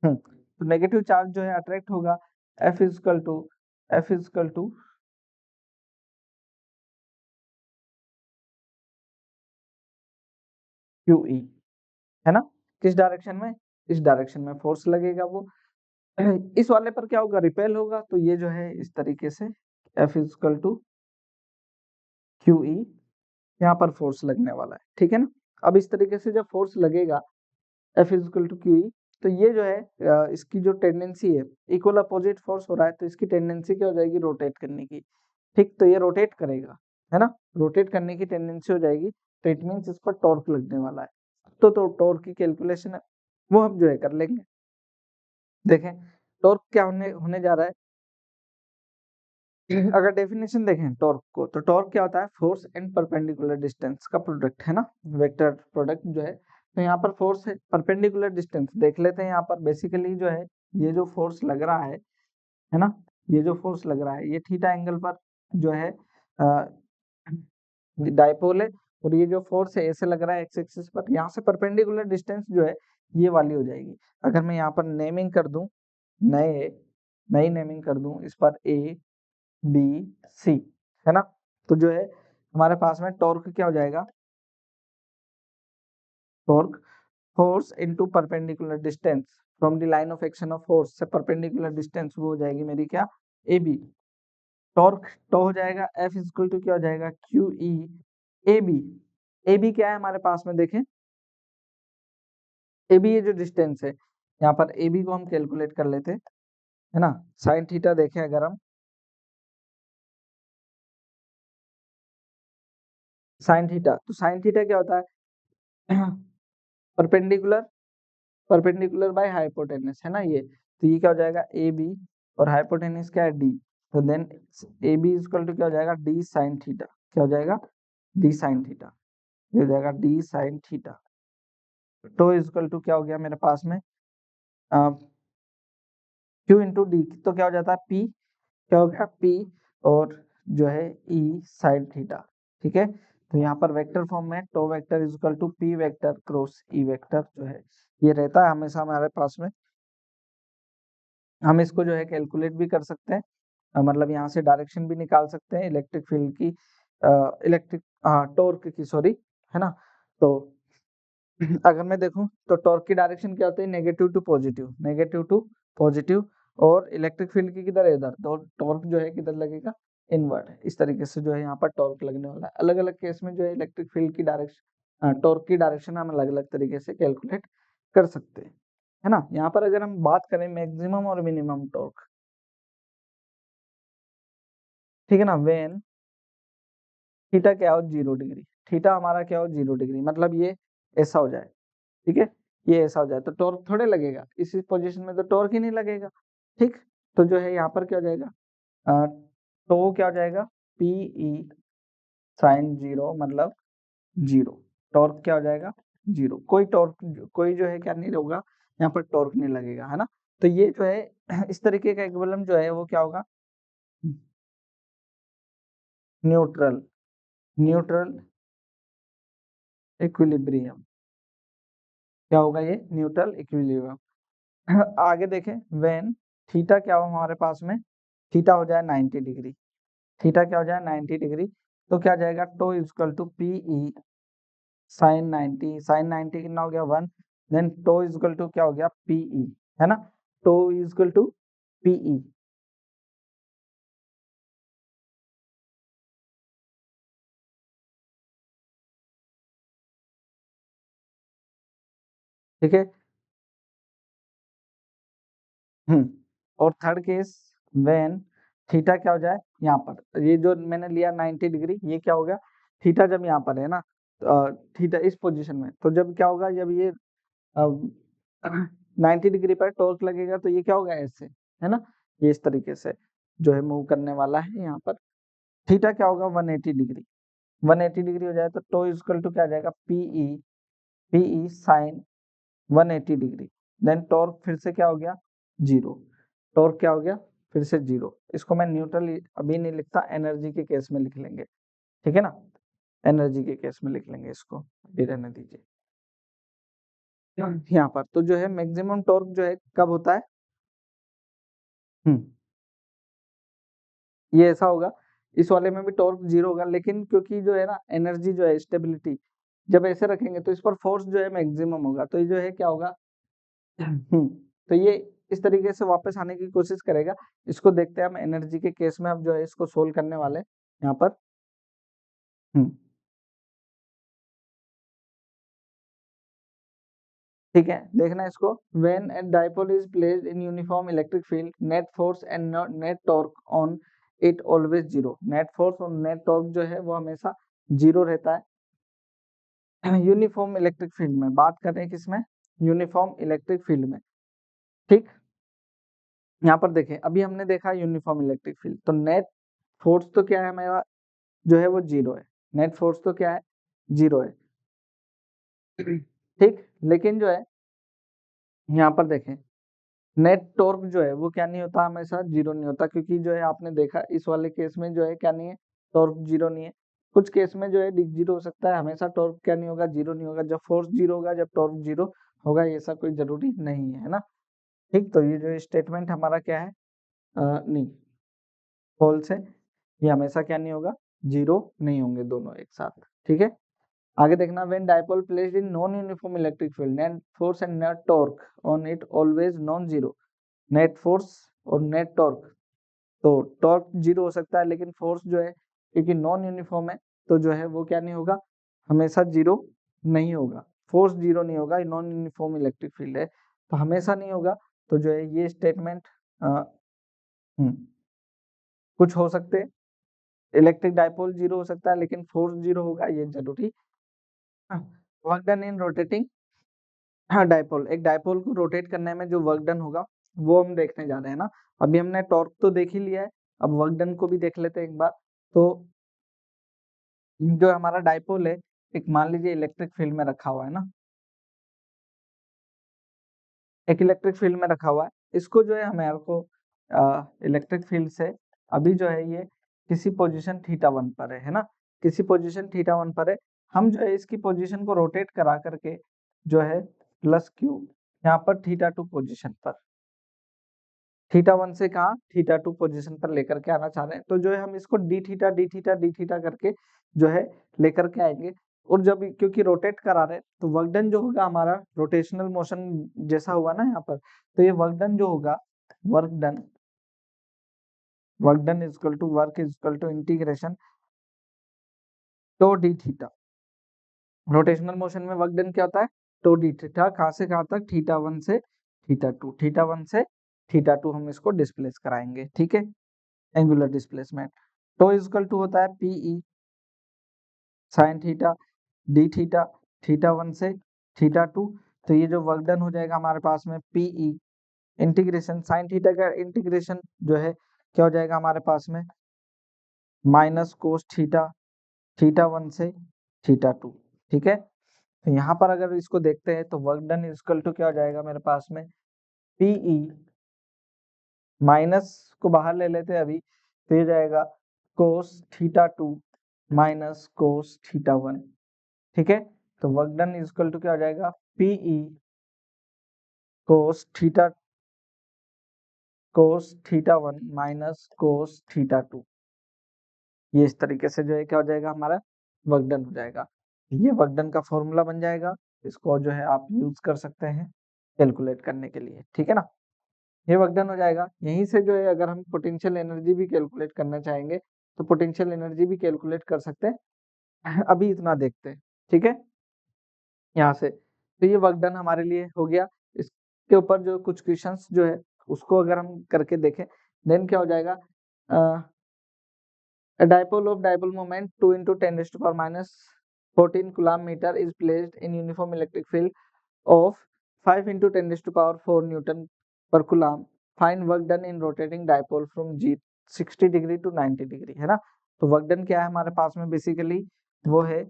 तो नेगेटिव चार्ज जो है अट्रैक्ट होगा, F इजकल टू QE, है ना, किस डायरेक्शन में, इस डायरेक्शन में फोर्स लगेगा वो, इस वाले पर क्या होगा रिपेल होगा, तो ये जो है इस तरीके से F इजकल टू QE, यहाँ पर फोर्स लगने वाला है। ठीक है ना, अब इस तरीके से जब फोर्स लगेगा F इजकल टू QE, तो ये जो है इसकी जो टेंडेंसी है, इक्वल अपोजिट फोर्स हो रहा है, तो इसकी टेंडेंसी क्या हो जाएगी रोटेट करने की। ठीक, तो ये रोटेट करेगा, है ना, रोटेट करने की टेंडेंसी हो जाएगी, तो इट मीन्स इस पर टॉर्क लगने वाला है। तो टॉर्क की कैलकुलेशन है वो हम जो है कर लेंगे। देखें टॉर्क क्या होने जा रहा है, अगर डेफिनेशन देखें टॉर्क को, तो टॉर्क क्या होता है फोर्स एंड परपेंडिकुलर डिस्टेंस का प्रोडक्ट, है ना, वेक्टर प्रोडक्ट जो है। तो यहाँ पर फोर्स है, परपेंडिकुलर डिस्टेंस देख लेते हैं, यहाँ पर बेसिकली जो है ये जो फोर्स लग रहा है ना, ये जो फोर्स लग रहा है ये थीटा एंगल पर जो है डाइपोल है, और ये जो फोर्स है ऐसे लग रहा है एक्स एक्सिस पर, यहाँ से परपेंडिकुलर डिस्टेंस जो है ये वाली हो जाएगी। अगर मैं यहाँ पर नेमिंग कर दूं, नई नेमिंग कर दूं इस पर ए बी सी, है ना, तो जो है हमारे पास में टॉर्क क्या हो जाएगा, torque force into perpendicular distance from the line of action of force से परपेंडिकुलर डिस्टेंस, वो हो जाएगी मेरी क्या, ए बी। टॉर्क टो हो जाएगा F इक्वल टू क्या हो जाएगा, Q E A B. A B क्या है हमारे पास में, देखें ए बी ये जो डिस्टेंस है, यहाँ पर ए बी को हम कैलकुलेट कर लेते है ना। साइन थीटा देखें अगर हम, साइन थीटा, तो साइन थीटा क्या होता है परपेंडिकुलर, परपेंडिकुलर बाय हाइपोटेनस है ना ये, तो ये क्या हो जाएगा ए बी, और हाइपोटेनस क्या है डी, तो then A B equal to क्या हो जाएगा, डी साइन थीटा, क्या हो जाएगा, डी साइन थीटा, ये हो जाएगा डी साइन थीटा। तो इक्वल टू क्या हो गया मेरे पास में, क्यू इंटू डी, तो क्या हो जाता है पी, क्या हो गया पी, और जो है ई साइन थीटा, ठीक है। तो यहाँ पर वेक्टर फॉर्म में tau vector equal to P vector cross E vector जो है ये रहता है हमेशा हमारे पास में। हम इसको जो है कैलकुलेट भी कर सकते हैं, मतलब यहाँ से डायरेक्शन भी निकाल सकते हैं इलेक्ट्रिक फील्ड की, इलेक्ट्रिक टॉर्क की, सॉरी, है ना। तो अगर मैं देखूं तो टॉर्क की डायरेक्शन क्या होती है, negative to positive, negative to positive, और इलेक्ट्रिक फील्ड की किधर है, इधर, तो टॉर्क जो है किधर लगेगा, इनवर्ड। इस तरीके से जो है यहाँ पर टॉर्क लगने वाला है। अलग अलग केस में जो है इलेक्ट्रिक फील्ड की डायरेक्शन, टॉर्क की डायरेक्शन हम अलग अलग तरीके से कैलकुलेट कर सकते हैं, है ना। यहाँ पर अगर हम बात करें मैक्सिमम और मिनिमम टॉर्क, ठीक है ना, वेन थीटा क्या हो 0 डिग्री, थीटा हमारा क्या हो 0 डिग्री, मतलब ये ऐसा हो जाए, ठीक है, ये ऐसा हो जाए तो टॉर्क थोड़े लगेगा, इसी पोजीशन में तो टॉर्क ही नहीं लगेगा, ठीक। तो जो है यहाँ पर क्या हो जाएगा, तो क्या हो जाएगा, पी ई साइन 0 मतलब 0, टॉर्क क्या हो जाएगा 0, कोई टॉर्क, कोई जो है क्या नहीं होगा, यहाँ पर टॉर्क नहीं लगेगा, है ना। तो ये जो है इस तरीके का इक्विलिब्रियम जो है वो क्या होगा, न्यूट्रल, न्यूट्रल इक्विलिब्रियम, क्या होगा ये, न्यूट्रल इक्विलिब्रियम। आगे देखें, व्हेन थीटा क्या हो हमारे पास में, थीटा हो जाए 90 डिग्री, थीटा क्या हो जाए 90 डिग्री, तो क्या जाएगा, tau equal to P E sine 90, sine 90 कितना हो गया 1, देन टो इक्वल टू क्या हो गया पीई, है ना, टो इक्वल टू पीई, ठीक है। और थर्ड केस, व्हेन थीटा क्या हो जाए, यहाँ पर ये जो मैंने लिया 90 डिग्री, ये क्या हो गया, थीटा जब यहाँ पर है ना, थीटा इस पोजीशन में, तो जब क्या होगा, जब ये 90 डिग्री पर टॉर्क लगेगा तो ये क्या होगा ऐसे, है ना, ये इस तरीके से जो है मूव करने वाला है यहाँ पर। थीटा क्या होगा 180 डिग्री, 180 डिग्री हो जाए तो टो इक्वल टू क्या आ जाएगा PE, PE sine 180 degree, then torque फिर से क्या हो गया 0, टॉर्क क्या हो गया फिर से 0। इसको मैं न्यूट्रल अभी नहीं लिखता, एनर्जी के केस में लिख लेंगे, ठीक है ना, एनर्जी के केस में लिख लेंगे इसको, अभी रहने दीजिए। यहाँ पर तो जो है मैक्सिमम टॉर्क जो है कब होता है, हम्म ये ऐसा होगा, इस वाले में भी टॉर्क 0 होगा, लेकिन क्योंकि जो है ना एनर्जी जो है स्टेबिलिटी, जब ऐसे रखेंगे तो इस पर फोर्स जो है मैक्सिमम होगा, तो ये जो है क्या होगा तो ये इस तरीके से वापस आने की कोशिश करेगा। इसको देखते हैं हम एनर्जी के केस में, हम जो है इसको सोल्व करने वाले यहाँ पर। ठीक है, देखना इसको, when a dipole is placed in uniform electric field, net force and net torque on it always 0, net force और नेट टॉर्क जो है वो हमेशा 0 रहता है यूनिफॉर्म इलेक्ट्रिक फील्ड में, बात कर रहे हैं किसमें, यूनिफॉर्म इलेक्ट्रिक फील्ड में, ठीक। यहाँ पर देखें, अभी हमने देखा यूनिफॉर्म इलेक्ट्रिक फील्ड, तो नेट फोर्स तो क्या है हमारा, जो है वो 0 है, नेट फोर्स तो क्या है 0 है, ठीक। लेकिन जो है यहाँ पर देखें, नेट टॉर्क जो है वो क्या नहीं होता, हमेशा 0 नहीं होता, क्योंकि जो है आपने देखा इस वाले केस में जो है क्या नहीं है, टॉर्क 0 नहीं है। कुछ केस में जो है 0 हो सकता है, हमेशा टॉर्क क्या नहीं होगा 0 नहीं होगा, जब फोर्स 0 होगा, जब टॉर्क 0 होगा, ये ऐसा कोई जरूरी नहीं है ना, ठीक। तो ये जो स्टेटमेंट हमारा क्या है, नहीं, फॉल्स है, ये हमेशा क्या नहीं होगा 0 नहीं होंगे दोनों एक साथ, ठीक है। आगे देखना, when dipole placed in non uniform electric field, net force and net torque on it always non zero. Net force और नेट टॉर्क, तो टॉर्क जीरो हो सकता है लेकिन फोर्स जो है क्योंकि नॉन यूनिफॉर्म है तो जो है वो क्या नहीं होगा, हमेशा जीरो नहीं होगा। फोर्स जीरो नहीं होगा, नॉन यूनिफॉर्म इलेक्ट्रिक फील्ड है तो हमेशा नहीं होगा। तो जो है ये स्टेटमेंट कुछ हो सकते हैं, इलेक्ट्रिक डायपोल जीरो हो सकता है लेकिन फोर्स जीरो होगा, ये जरूरी। Work done in rotating dipole, एक डायपोल को रोटेट करने में जो वर्क डन होगा वो हम देखने जा रहे हैं ना। अभी हमने टॉर्क तो देख ही लिया है, अब वर्क डन को भी देख लेते हैं एक बार। तो जो हमारा डायपोल है, एक मान लीजिए इलेक्ट्रिक फील्ड में रखा हुआ है ना, एक इलेक्ट्रिक फील्ड में रखा हुआ है, इसको जो है हमारे को इलेक्ट्रिक फील्ड से अभी जो है ये किसी पोजीशन θ1 पर है ना, किसी पोजीशन θ1 पर है। हम जो है इसकी पोजीशन को रोटेट करा करके जो है प्लस क्यू यहाँ पर θ2 पोजीशन पर, θ1 से कहा θ2 पोजीशन पर लेकर के आना चाह रहे हैं। तो जो है हम इसको d करके जो है लेकर के आएंगे। और जब क्योंकि रोटेट करा रहे हैं तो वर्क डन जो होगा हमारा रोटेशनल मोशन जैसा हुआ ना यहाँ पर, तो ये वर्क डन जो होगा, work done is equal to integration tau D theta. Rotational motion में वर्क डन क्या होता है, टो डी थीटा, कहाँ से कहाँ तक, θ1 से θ2, θ1 से θ2 हम इसको डिस्प्लेस कराएंगे, ठीक है, angular displacement. Tau is equal to होता है PE sine theta D theta, θ1 से θ2। तो ये जो वर्क डन हो जाएगा हमारे पास में पीई इंटीग्रेशन साइन थीटा का इंटीग्रेशन जो है क्या हो जाएगा हमारे पास में, माइनस कोस थीटा, θ1 से θ2, ठीक है। तो यहाँ पर अगर इसको देखते हैं तो वर्क डन इक्वल टू क्या हो जाएगा मेरे पास में, पीई माइनस को बाहर ले लेते हैं अभी, तो ये जाएगा कोस θ2 माइनस कोस θ1, ठीक है। तो वर्क डन इक्वल टू क्या हो जाएगा, पीई कोस θ1 माइनस कोस θ2। ये इस तरीके से जो है क्या हो जाएगा हमारा वर्क डन हो जाएगा। ये वर्क डन का फॉर्मूला बन जाएगा, इसको जो है आप यूज कर सकते हैं कैलकुलेट करने के लिए, ठीक है ना। ये वर्क डन हो जाएगा। यहीं से जो है अगर हम पोटेंशियल एनर्जी भी कैलकुलेट करना चाहेंगे तो पोटेंशियल एनर्जी भी कैलकुलेट कर सकते हैं। अभी इतना देखते हैं, ठीक है, यहाँ से। तो ये वर्क डन हमारे लिए हो गया। इसके ऊपर जो कुछ क्वेश्चंस जो है उसको अगर हम करके देखें, देन क्या हो जाएगा, a dipole of dipole moment 2 into 10 raised to power minus 14 coulomb meter is placed in uniform electric field of 5 into 10 raised to power 4 newton per coulomb. Find work done in rotating dipole from 60 degree to 90 degree, है ना। तो वर्क डन क्या है हमारे पास में, बेसिकली वो है,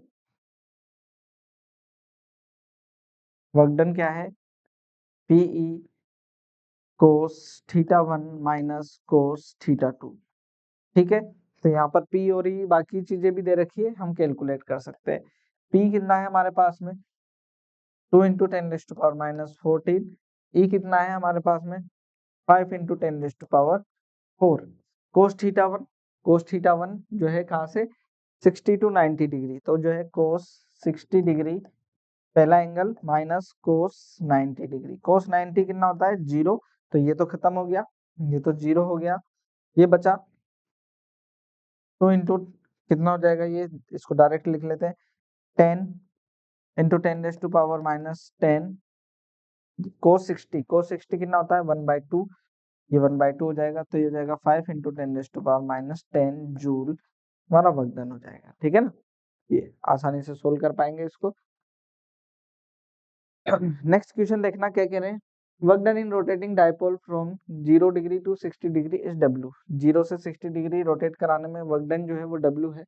वर्क डन क्या है, पीई कोस θ1 माइनस कोस θ2, ठीक है। तो यहाँ पर पी और ई बाकी चीजें भी दे रखी है, हम कैलकुलेट कर सकते हैं। पी कितना है हमारे पास में, 2 into 10 raised to power minus 14। E कितना है हमारे पास में, 5 into 10 raised to power 4। Cos theta one जो है कहाँ से, 60 टू 90 डिग्री, तो जो है कोस 60 डिग्री पहला एंगल माइनस कोस 90 डिग्री। कोस 90 कितना होता है, जीरो, तो ये तो खत्म हो गया, ये तो जीरो हो गया। ये बचा 2 इंटू कितना हो जाएगा, ये इसको डायरेक्ट लिख लेते हैं, 10 into 10 raised to power minus 10 cos 60 कितना होता है, 1/2, ये 1/2 हो जाएगा, तो ये हो जाएगा 5 into 10 raised to power minus 10 joule, हमारा वर्क डन हो जाएगा, ठीक है ना। ये आसानी से सोल्व कर पाएंगे इसको। नेक्स्ट क्वेश्चन देखना क्या कह रहे हैं, work done in rotating dipole from 0 degree to 60 degree is W. 0 से 60 डिग्री रोटेट कराने में वर्क डन जो है वो डब्ल्यू है।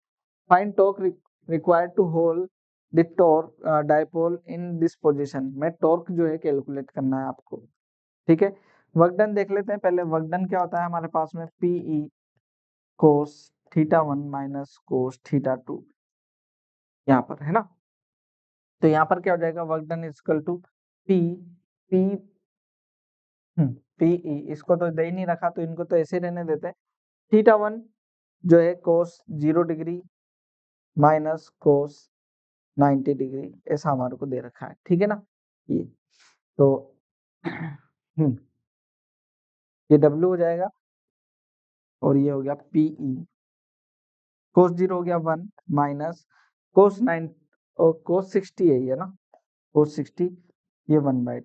Find torque required to hold the torque dipole in this position, में टॉर्क जो है कैलकुलेट करना है आपको, ठीक है। वर्क डन देख लेते हैं पहले। वर्क डन क्या होता है हमारे पास में, पीई कोस θ1 माइनस कोस θ2, यहाँ पर है ना। तो यहाँ पर क्या हो जाएगा, work done is equal to P P PE, इसको तो दे ही नहीं रखा तो इनको तो ऐसे रहने देते हैं। θ1 जो है कोस 0 डिग्री माइनस कोस 90 डिग्री ऐसा हमारे को दे रखा है, ठीक है ना। ये तो ये W हो जाएगा और ये हो गया PE। कोस 0 हो गया 1 माइनस कोस 9 और कोस 60 है ये ना, कोस 60 ये 1/2।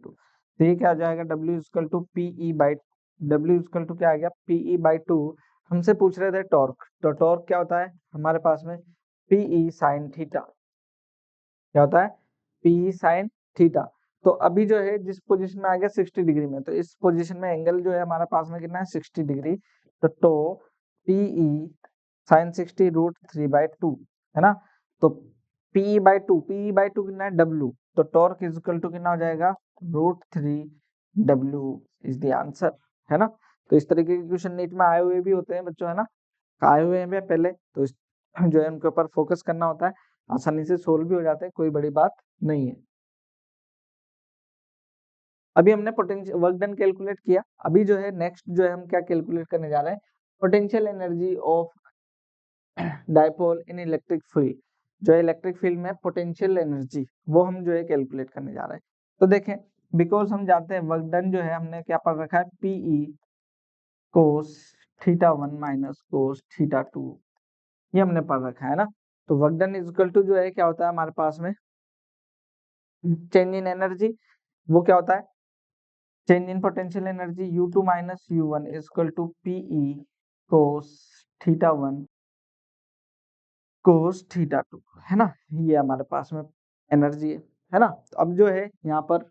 तो ये क्या आ जाएगा W equal to PE by, W equal to क्या आ गया PE बाई 2। हमसे पूछ रहे थे टॉर्क, तो टॉर्क क्या होता है हमारे पास में PE साइन थीटा, क्या होता है PE साइन थीटा। तो अभी जो है जिस पोजीशन में आ गया 60 डिग्री में, तो इस पोजीशन में एंगल जो है हमारे पास में कितना है 60 डिग्री। तो PE साइन 60 √3/2 है ना। तो PE/2 कितना है W, तो टॉर्क इज इक्वल टू कितना हो जाएगा √3W इज द आंसर, है ना। तो इस तरीके के क्वेश्चन नीट में आए हुए भी होते हैं बच्चों, है ना, आए हुए हैं पहले, तो इस जो है उनके ऊपर फोकस करना होता है, आसानी से सोल्व भी हो जाते हैं, कोई बड़ी बात नहीं है। अभी हमने पोटेंशियल वर्क डन कैलकुलेट किया, अभी जो है नेक्स्ट जो है हम क्या कैलकुलेट करने जा रहे हैं, potential energy of dipole in electric field. जो इलेक्ट्रिक फील्ड में पोटेंशियल एनर्जी वो हम जो है कैलकुलेट करने जा रहे हैं। तो देखें, बिकॉज हम जानते हैं वर्क डन जो है हमने क्या पढ़ रखा है PE कोस θ1 माइनस कोस θ2, ये हमने पढ़ रखा है ना। तो work done is equal to जो है क्या होता है हमारे पास में चेंज इन एनर्जी, वो क्या होता है change in potential energy U2 minus U1 is equal to PE cos θ1 cos θ2, है ना। ये हमारे पास में एनर्जी है ना। तो अब जो है यहाँ पर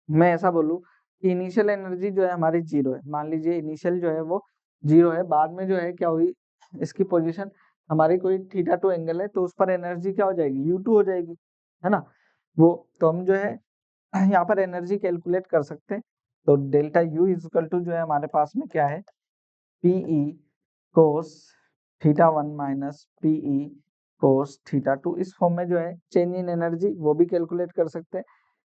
मैं ऐसा बोलूँ कि इनिशियल एनर्जी जो है हमारी 0 है, मान लीजिए इनिशियल जो है वो 0 है, बाद में जो है क्या हुई इसकी पोजीशन हमारी कोई θ2 एंगल है, तो उस पर एनर्जी क्या हो जाएगी U2 हो जाएगी, है ना। वो तो हम जो है यहाँ पर एनर्जी कैलकुलेट कर सकते हैं। तो delta U is equal to जो है हमारे पास में क्या है PE cos θ1 minus PE cos θ2, इस फॉर्म में जो है चेंज इन एनर्जी वो भी कैलकुलेट कर सकते हैं।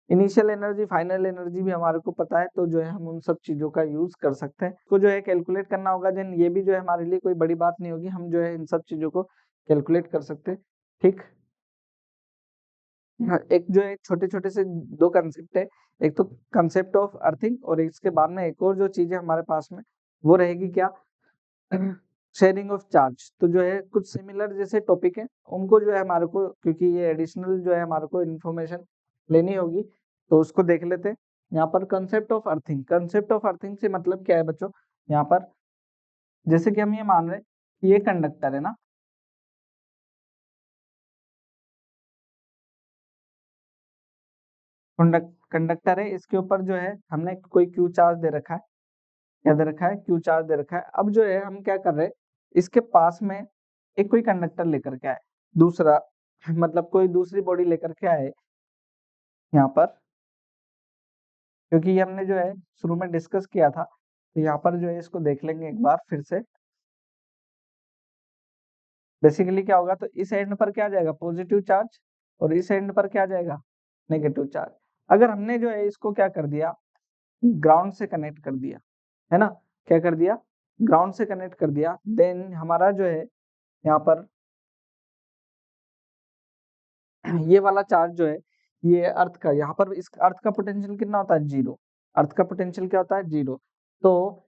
इनिशियल एनर्जी फाइनल एनर्जी भी हमारे को पता है, तो जो है हम उन सब चीजों का यूज कर सकते हैं, तो जो है कैलकुलेट करना होगा। देन ये भी जो है हमारे लिए कोई बड़ी बात नहीं होगी, हम जो है इन सब चीजों को कैलकुलेट कर सकते हैं, ठीक। हाँ, एक जो है छोटे छोटे से दो कंसेप्ट है, एक तो कंसेप्ट ऑफ अर्थिंग और इसके बाद में एक और जो चीज है हमारे पास में वो रहेगी क्या शेयरिंग ऑफ चार्ज। तो जो है कुछ सिमिलर जैसे टॉपिक है उनको जो है हमारे को, क्योंकि ये एडिशनल जो है हमारे को इन्फॉर्मेशन लेनी होगी, तो उसको देख लेते हैं। यहाँ पर concept of earthing, concept of earthing से मतलब क्या है बच्चों, यहाँ पर जैसे कि हम ये मान रहे हैं कि ये कंडक्टर है ना, कंडक्टर है, इसके ऊपर जो है हमने कोई क्यू चार्ज दे रखा है, क्या दे रखा है क्यू चार्ज दे रखा है। अब जो है हम क्या कर रहे हैं, इसके पास में एक कोई कंडक्टर लेकर के आए, दूसरा मतलब कोई दूसरी बॉडी लेकर के आए यहाँ पर, क्योंकि ये हमने जो है शुरू में डिस्कस किया था, तो यहाँ पर जो है इसको देख लेंगे एक बार फिर से। बेसिकली क्या होगा, तो इस एंड पर क्या आ जाएगा पॉजिटिव चार्ज और इस एंड पर क्या आ जाएगा नेगेटिव चार्ज। अगर हमने जो है इसको क्या कर दिया ग्राउंड से कनेक्ट कर दिया, है ना, क्या कर दिया ग्राउंड से कनेक्ट कर दिया, देन हमारा जो है यहाँ पर ये वाला चार्ज जो है ये अर्थ का, यहाँ पर इस अर्थ का पोटेंशियल कितना होता है 0, अर्थ का पोटेंशियल क्या होता है 0। तो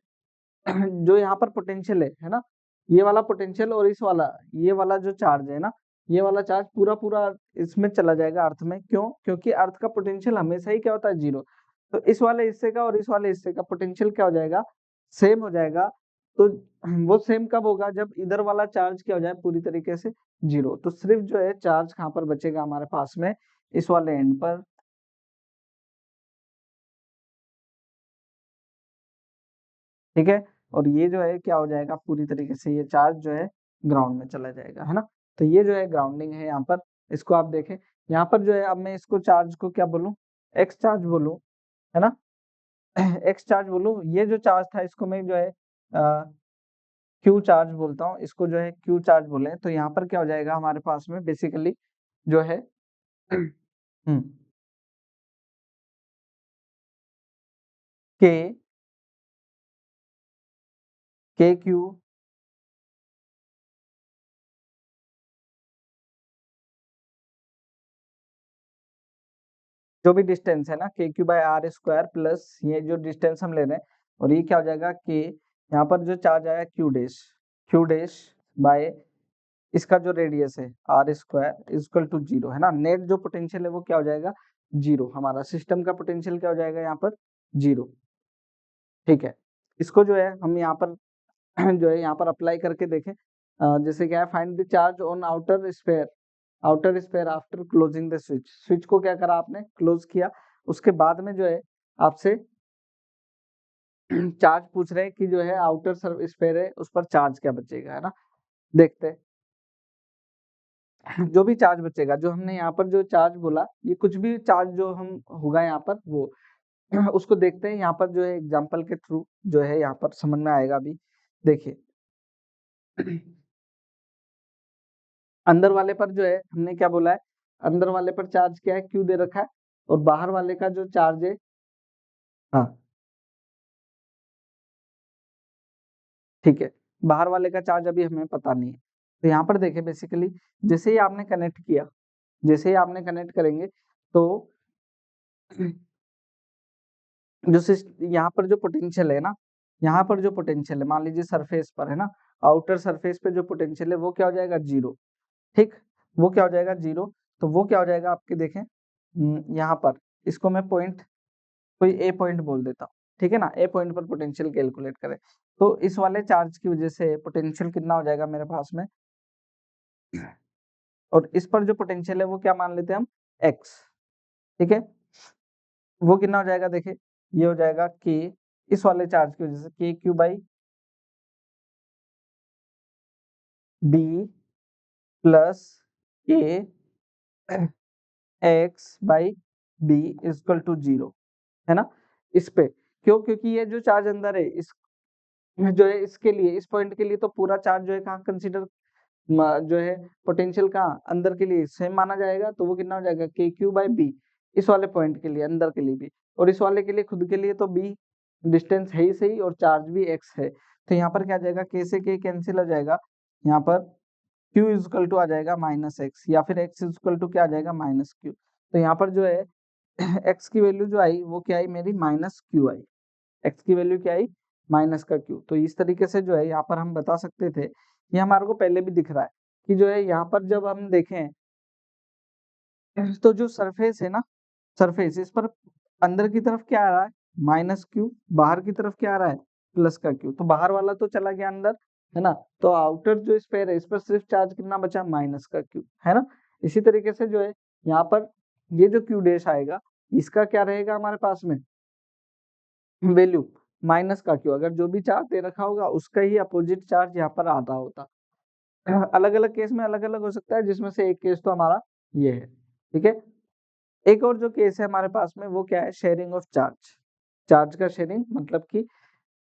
जो यहाँ पर पोटेंशियल है ना, ये वाला पोटेंशियल और इस वाला ये वाला जो चार्ज है ना, ये वाला चार्ज पूरा पूरा इसमें चला जाएगा अर्थ में, क्यों, क्योंकि अर्थ का पोटेंशियल हमेशा ही क्या होता है 0। तो इस वाले हिस्से का और इस वाले हिस्से का पोटेंशियल क्या हो जाएगा सेम हो जाएगा। तो वो सेम कब होगा जब इधर वाला चार्ज क्या हो जाए पूरी तरीके से 0। तो सिर्फ जो है चार्ज कहाँ पर बचेगा हमारे पास में इस वाले एंड पर, ठीक है। और ये जो है क्या हो जाएगा पूरी तरीके से ये चार्ज जो है ग्राउंड में चला जाएगा, है ना। तो ये जो है ग्राउंडिंग है यहाँ पर, इसको आप देखें यहाँ पर जो है, अब मैं इसको चार्ज को क्या बोलूँ एक्स चार्ज बोलूँ, है ना एक्स चार्ज बोलूँ, ये जो चार्ज था इसको मैं जो है क्यू चार्ज बोलता हूँ, इसको जो है क्यू चार्ज बोले, तो यहाँ पर क्या हो जाएगा हमारे पास में बेसिकली जो है हम्म के के क्यू जो भी डिस्टेंस है ना K Q by R square plus ये जो डिस्टेंस हम ले रहे हैं, और ये क्या हो जाएगा के, यहाँ पर जो चार्ज आया क्यू डैश बाय इसका जो रेडियस है आर स्क्वायर इक्वल टू 0 है ना। नेट जो पोटेंशियल है वो क्या हो जाएगा 0, हमारा सिस्टम का पोटेंशियल क्या हो जाएगा यहाँ पर 0। ठीक है, इसको जो है हम यहाँ पर जो है यहाँ पर अप्लाई करके देखें। जैसे क्या है, find the charge on outer sphere after closing the switch. Switch को क्या करा आपने, क्लोज किया, उसके बाद में जो है आपसे चार्ज पूछ रहे हैं कि जो है आउटर स्फेयर है उस पर चार्ज क्या बचेगा, है ना। देखते हैं जो भी चार्ज बचेगा, जो हमने यहाँ पर जो चार्ज बोला, ये कुछ भी चार्ज जो हम होगा यहाँ पर वो उसको देखते हैं यहाँ पर जो है एग्जांपल के थ्रू जो है यहाँ पर समझ में आएगा। अभी देखिए अंदर वाले पर जो है हमने क्या बोला है, अंदर वाले पर चार्ज क्या है क्यू दे रखा है, और बाहर वाले का जो चार्ज है, हाँ ठीक है, बाहर वाले का चार्ज अभी हमें पता नहीं है। तो यहाँ पर देखें बेसिकली जैसे ही आपने कनेक्ट किया, जैसे ही आपने कनेक्ट करेंगे तो जो यहाँ पर जो पोटेंशियल है ना, यहाँ पर जो पोटेंशियल है मान लीजिए सरफेस पर है ना, आउटर सरफेस पे जो पोटेंशियल है वो क्या हो जाएगा 0। ठीक, वो क्या हो जाएगा 0। तो वो क्या हो जाएगा आपके देखें, यहाँ पर इसको मैं पॉइंट, कोई ए पॉइंट बोल देता हूँ, ठीक है ना। ए पॉइंट पर पोटेंशियल कैलकुलेट करें तो इस वाले चार्ज की वजह से पोटेंशियल कितना हो जाएगा मेरे पास में, और इस पर जो पोटेंशियल है वो क्या मान लेते हैं हम एक्स। ठीक है, वो कितना हो जाएगा देखिए, ये हो जाएगा के, इस वाले चार्ज की वजह से K Q by B plus A X by B equal to 0, है ना। इस पे क्यों, क्योंकि ये जो चार्ज अंदर है इस जो है इसके लिए, इस पॉइंट के लिए तो पूरा चार्ज जो है कहाँ कंसीडर, जो है पोटेंशियल कहाँ अंदर के लिए सेम माना जाएगा, तो वो कितना हो जाएगा के क्यू बाई बी, इस वाले पॉइंट के लिए अंदर के लिए भी, और इस वाले के लिए खुद के लिए तो बी डिस्टेंस है ही सही और चार्ज भी एक्स है। तो यहाँ पर क्या आ जाएगा, के से के कैंसिल हो जाएगा, यहाँ पर क्यू इजकल टू आ जाएगा माइनस एक्स, या फिर एक्स इजकल टू क्या आ जाएगा माइनस क्यू। तो यहाँ पर जो है एक्स की वैल्यू जो आई वो क्या आई मेरी माइनस क्यू आई, एक्स की वैल्यू क्या आई माइनस का क्यू। तो इस तरीके से जो है यहाँ पर हम बता सकते थे, ये हमारे को पहले भी दिख रहा है कि जो है यहाँ पर जब हम देखें तो जो सरफेस है ना, सरफेस इस पर अंदर की तरफ क्या आ रहा है माइनस क्यू, बाहर की तरफ क्या आ रहा है प्लस का क्यू, तो बाहर वाला तो चला गया अंदर, है ना। तो आउटर जो स्फेयर है इस पर सिर्फ चार्ज कितना बचा माइनस का क्यू, है ना। इसी तरीके से जो है यहाँ पर ये जो क्यू डैश आएगा इसका क्या रहेगा हमारे पास में वैल्यू माइनस का क्यू, अगर जो भी चार्ज दे रखा होगा उसका ही अपोजिट चार्ज यहाँ पर आता होता। अलग अलग केस में अलग अलग हो सकता है, जिसमें से एक केस तो हमारा ये है। ठीक है, एक और जो केस है हमारे पास में वो क्या है, शेयरिंग ऑफ चार्ज। चार्ज का शेयरिंग मतलब कि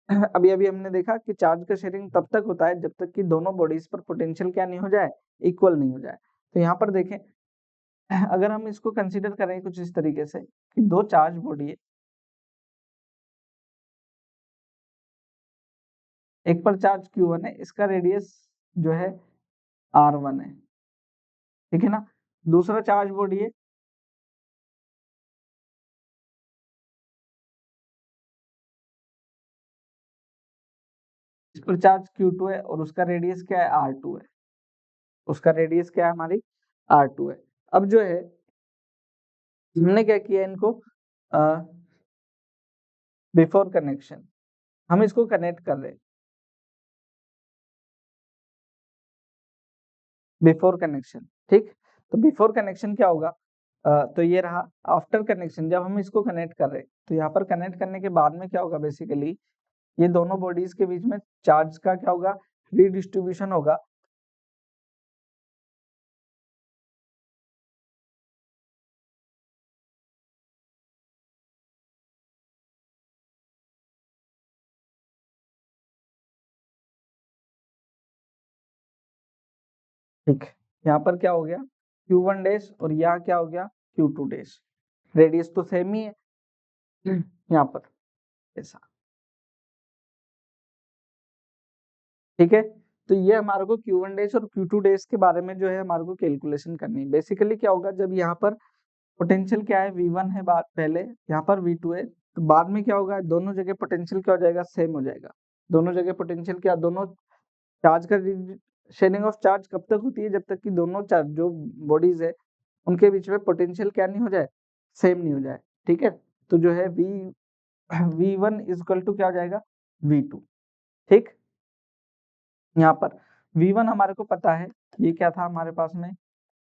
अभी अभी हमने देखा कि चार्ज का शेयरिंग तब तक होता है जब तक कि दोनों बॉडीज पर पोटेंशियल क्या नहीं हो जाए, इक्वल नहीं हो जाए। तो यहाँ पर देखें अगर हम इसको कंसीडर करें कुछ इस तरीके से कि दो चार्ज बॉडी है, एक पर चार्ज Q1 है, इसका रेडियस जो है R1 है, ठीक है ना। दूसरा चार्ज बॉडी है, इस पर चार्ज Q2 है और उसका रेडियस क्या है R2 है, उसका रेडियस क्या है हमारी R2 है। अब जो है हमने क्या किया इनको बिफोर कनेक्शन, हम इसको कनेक्ट कर रहे हैं बिफोर कनेक्शन। ठीक, तो बिफोर कनेक्शन क्या होगा, तो ये रहा आफ्टर कनेक्शन, जब हम इसको कनेक्ट कर रहे हैं तो यहाँ पर कनेक्ट करने के बाद में क्या होगा बेसिकली, ये दोनों बॉडीज के बीच में चार्ज का क्या होगा रीडिस्ट्रीब्यूशन होगा। ठीक, यहाँ पर क्या हो गया Q1 डैश और यहाँ क्या हो गया Q2 डैश, रेडियस तो सेम ही है यहाँ पर ऐसा। ठीक है, तो ये हमारे को Q1 डैश और Q2 डैश के बारे में जो है हमारे को कैलकुलेशन करनी है। बेसिकली क्या होगा जब यहाँ पर पोटेंशियल क्या है V1 है बात पहले, यहाँ पर V2 है, तो बाद में क्या होगा, दोनों जगह पोटेंशियल क्या हो जाएगा, सेम हो जाएगा। दोनों जगह पोटेंशियल क्या, दोनों चार्ज का शेयरिंग ऑफ चार्ज कब तक होती है, जब तक कि दोनों चार्ज जो बॉडीज है उनके बीच में पोटेंशियल क्या नहीं हो जाए, सेम नहीं हो जाए। ठीक है, तो जो है V1 इज इक्वल टू क्या हो जाएगा, V2। ठीक, यहाँ पर V1 हमारे को पता है, ये क्या था हमारे पास में,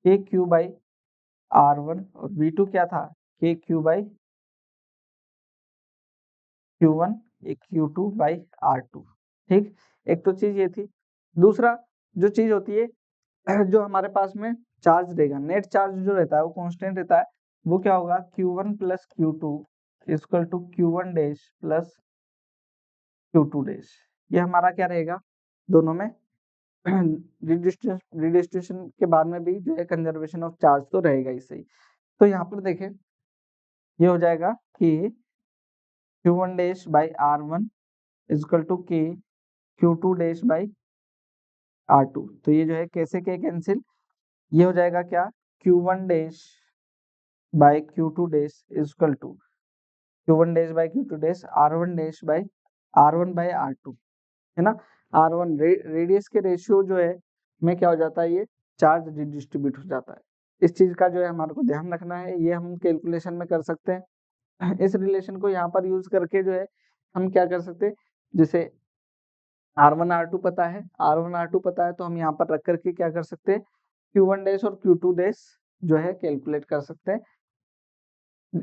KQ/R1, और V2 क्या था, KQ/Q1, एक Q2/R2। ठीक, एक तो चीज ये थी। दूसरा जो चीज होती है, जो हमारे पास में चार्ज रहेगा, नेट चार्ज जो रहता है वो कांस्टेंट रहता है, वो क्या होगा, Q1 plus Q2 equal to Q1 dash plus Q2 dash. ये हमारा क्या रहेगा, दोनों में रिडिस्ट्रीब्यूशन के बाद में भी जो है कंजर्वेशन ऑफ चार्ज तो रहेगा ही सही। तो यहाँ पर देखें, ये हो जाएगा कि Q1 dash by R1 equal to के Q2 डैश बाई R2। तो ये जो है कैसे के कैंसिल, ये हो जाएगा क्या, Q1 dash by Q2 dash equal to Q1 dash by Q2 dash R1 dash by R1/R2, है ना। R1 रेडियस के रेशियो जो है में क्या हो जाता है, ये चार्ज डिस्ट्रीब्यूट हो जाता है। इस चीज का जो है हमारे को ध्यान रखना है, ये हम कैलकुलेशन में कर सकते हैं। इस रिलेशन को यहाँ पर यूज करके जो है हम क्या कर सकते हैं, जैसे R1 R2 पता है, R1 R2 पता है, तो हम यहाँ पर रख करके क्या कर सकते हैं, Q1 डैश और Q2 डैश जो है कैलकुलेट कर सकते हैं।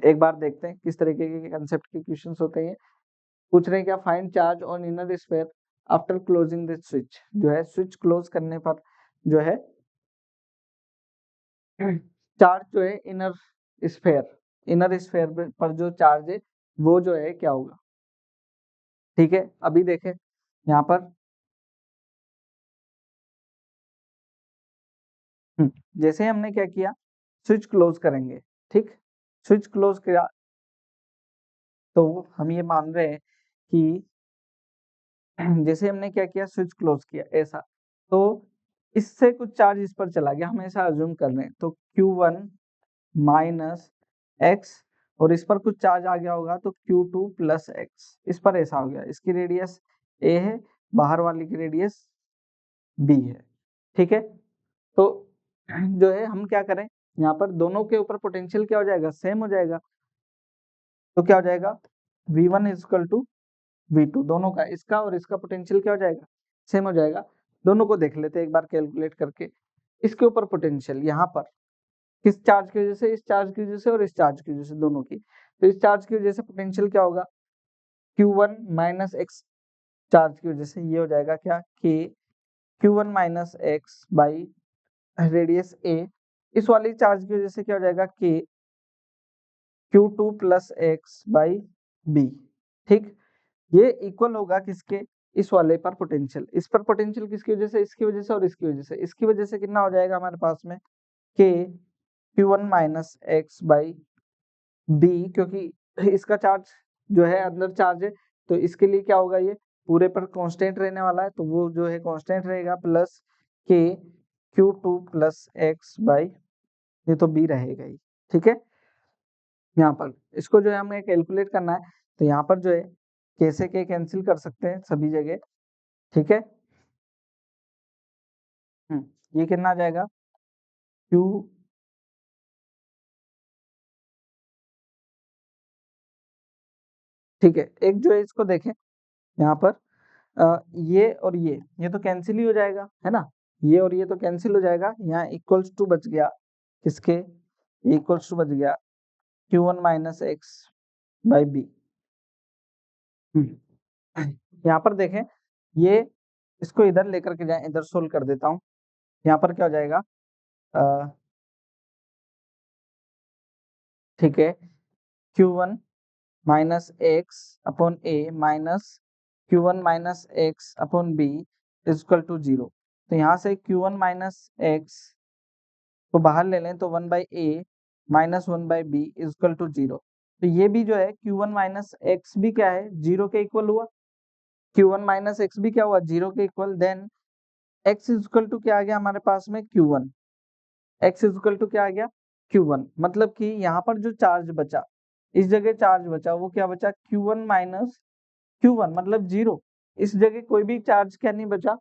एक बार देखते हैं किस तरीके के कंसेप्ट के क्वेश्चंस होते हैं। पूछ रहे हैं क्या, find charge on inner sphere after closing the switch. जो है स्विच क्लोज करने पर जो है चार्ज जो है इनर स्फीयर पर जो चार्ज है वो जो है क्या होगा। ठीक है, अभी देखें यहाँ पर जैसे हमने क्या किया, स्विच क्लोज करेंगे। ठीक, स्विच क्लोज किया तो हम ये मान रहे हैं कि जैसे हमने क्या किया, स्विच क्लोज किया ऐसा, तो इससे कुछ चार्ज इस पर चला गया, हम ऐसा अज्यूम कर रहे हैं, तो Q1 माइनस एक्स, और इस पर कुछ चार्ज आ गया होगा तो Q2 प्लस एक्स, इस पर ऐसा हो गया। इसकी रेडियस ए है, बाहर वाली की रेडियस बी है। ठीक है, तो जो है हम क्या करें, यहाँ पर दोनों के ऊपर पोटेंशियल क्या हो जाएगा, सेम हो जाएगा। तो क्या हो जाएगा, V1 is equal to V2, दोनों का, इसका और इसका पोटेंशियल क्या हो जाएगा, सेम हो जाएगा। दोनों को देख लेते हैं एक बार कैलकुलेट करके। इसके ऊपर पोटेंशियल यहाँ पर किस चार्ज की वजह से, इस चार्ज की वजह से और इस चार्ज की वजह से, दोनों की। तो इस चार्ज की वजह से पोटेंशियल क्या होगा, Q1 माइनस एक्स, चार्ज की वजह से ये हो जाएगा क्या, कि Q1 minus X by radius A. इस वाली चार्ज की वजह से क्या हो जाएगा, कि Q2 plus x by B. ठीक, ये इक्वल होगा किसके, इस वाले पर पोटेंशियल, इस पर पोटेंशियल किसकी वजह से, इसकी वजह से और इसकी वजह से। इसकी वजह से कितना हो जाएगा हमारे पास में, के Q1 minus X by B, क्योंकि इसका चार्ज जो है अंदर चार्ज है, तो इसके लिए क्या होगा, ये पूरे पर कांस्टेंट रहने वाला है, तो वो जो है कांस्टेंट रहेगा, प्लस के Q2 प्लस एक्स बाई, ये तो बी रहेगा ही। ठीक है, यहाँ पर इसको जो है हमें कैलकुलेट करना है, तो यहाँ पर जो है कैसे के कैंसिल कर सकते हैं सभी जगह। ठीक है, ये कितना आ जाएगा, Q, ठीक है, एक जो है इसको देखें यहाँ पर, ये और ये तो कैंसिल ही हो जाएगा, है ना। ये और ये तो कैंसिल हो जाएगा, यहाँ इक्वल्स टू बच गया, किसके, इक्वल्स टू बच गया Q1 minus X by B. यहाँ पर देखें, ये इसको इधर लेकर के जाए, इधर सोल्व कर देता हूँ। यहाँ पर क्या हो जाएगा, ठीक है, Q1 minus X upon A minus Q1 minus X upon B equal to 0। तो यहाँ से Q1 माइनस एक्स को बाहर ले लें तो 1/a minus 1/b equal to 0। तो ये भी जो है Q1 माइनस एक्स भी क्या है, 0 के इक्वल हुआ। Q1 माइनस एक्स भी क्या हुआ, 0 के equal. Then x equal to क्या आ गया हमारे पास में, Q1, x इक्वल टू क्या आ गया, Q1, मतलब कि यहाँ पर जो चार्ज बचा, इस जगह चार्ज बचा वो क्या बचा, Q1 माइनस Q1 मतलब 0। इस जगह कोई भी चार्ज क्या नहीं बचा,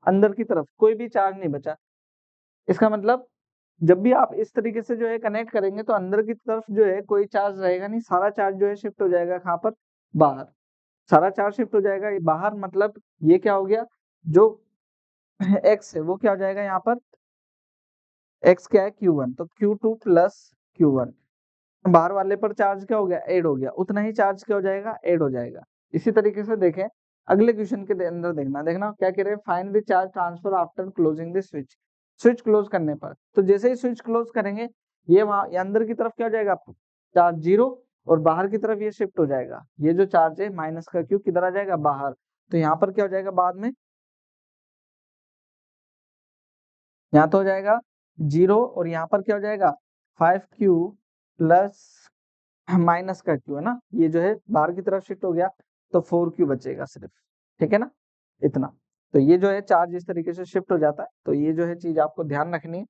अंदर की तरफ कोई भी चार्ज नहीं बचा। इसका मतलब जब भी आप इस तरीके से जो है कनेक्ट करेंगे तो अंदर की तरफ जो है कोई चार्ज रहेगा नहीं, सारा चार्ज जो है शिफ्ट हो जाएगा कहाँ पर, बाहर। सारा चार्ज शिफ्ट हो जाएगा बाहर, मतलब ये क्या हो गया, जो x है वो क्या हो जाएगा यहाँ पर, x क्या है Q1, तो Q2 प्लस Q1, बाहर वाले पर चार्ज क्या हो गया, ऐड हो गया, उतना ही चार्ज क्या हो जाएगा, ऐड हो जाएगा। इसी तरीके से देखें अगले क्वेश्चन के अंदर, देखना क्या कह रहे हैं, find the charge transfer after closing the switch. Switch close करने पर, तो जैसे ही स्विच क्लोज करेंगे ये वहां ये अंदर की तरफ क्या हो जाएगा, चार्ज 0, और बाहर की तरफ ये शिफ्ट हो जाएगा, ये जो चार्ज है माइनस का Q किधर आ जाएगा, बाहर। तो यहाँ पर क्या हो जाएगा बाद में, यहाँ तो हो जाएगा 0, और यहाँ पर क्या हो जाएगा 5Q प्लस माइनस का Q है ना, ये जो है बाहर की तरफ शिफ्ट हो गया, तो 4Q बचेगा सिर्फ, ठीक है ना, इतना। तो ये जो है चार्ज इस तरीके से शिफ्ट हो जाता है, तो ये जो है चीज आपको ध्यान रखनी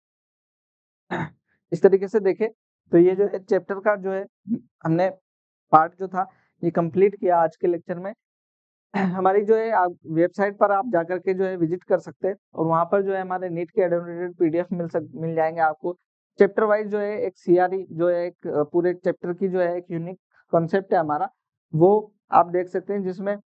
है। इस तरीके से देखें तो ये जो है चैप्टर का जो है हमने पार्ट जो था ये कंप्लीट किया आज के लेक्चर में। हमारी जो है आप वेबसाइट पर आप जाकर के जो है विजिट कर सकते हैं, और वहां पर जो है हमारे नीट के एडोनेटेड पीडीएफ मिल जाएंगे आपको। चैप्टर वाइज जो है एक सीआरई जो है एक पूरे चैप्टर की जो है एक यूनिक कॉन्सेप्ट है हमारा, वो आप देख सकते हैं, जिसमें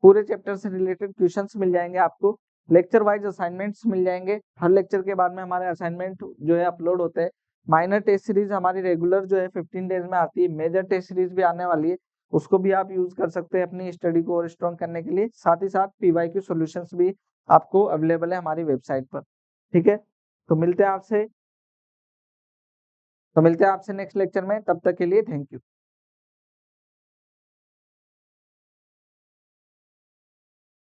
पूरे चैप्टर से रिलेटेड क्वेश्चंस मिल जाएंगे आपको, लेक्चर वाइज असाइनमेंट्स मिल जाएंगे, हर लेक्चर के बाद में हमारे असाइनमेंट जो है अपलोड होते हैं। माइनर टेस्ट सीरीज हमारी रेगुलर जो है 15 डेज में आती है, मेजर टेस्ट सीरीज भी आने वाली है, उसको भी आप यूज कर सकते हैं अपनी स्टडी को और स्ट्रॉन्ग करने के लिए। साथ ही साथ पीवाईक्यू सॉल्यूशंस भी आपको अवेलेबल है हमारी वेबसाइट पर, ठीक है। तो मिलते हैं आपसे नेक्स्ट लेक्चर में, तब तक के लिए थैंक यू।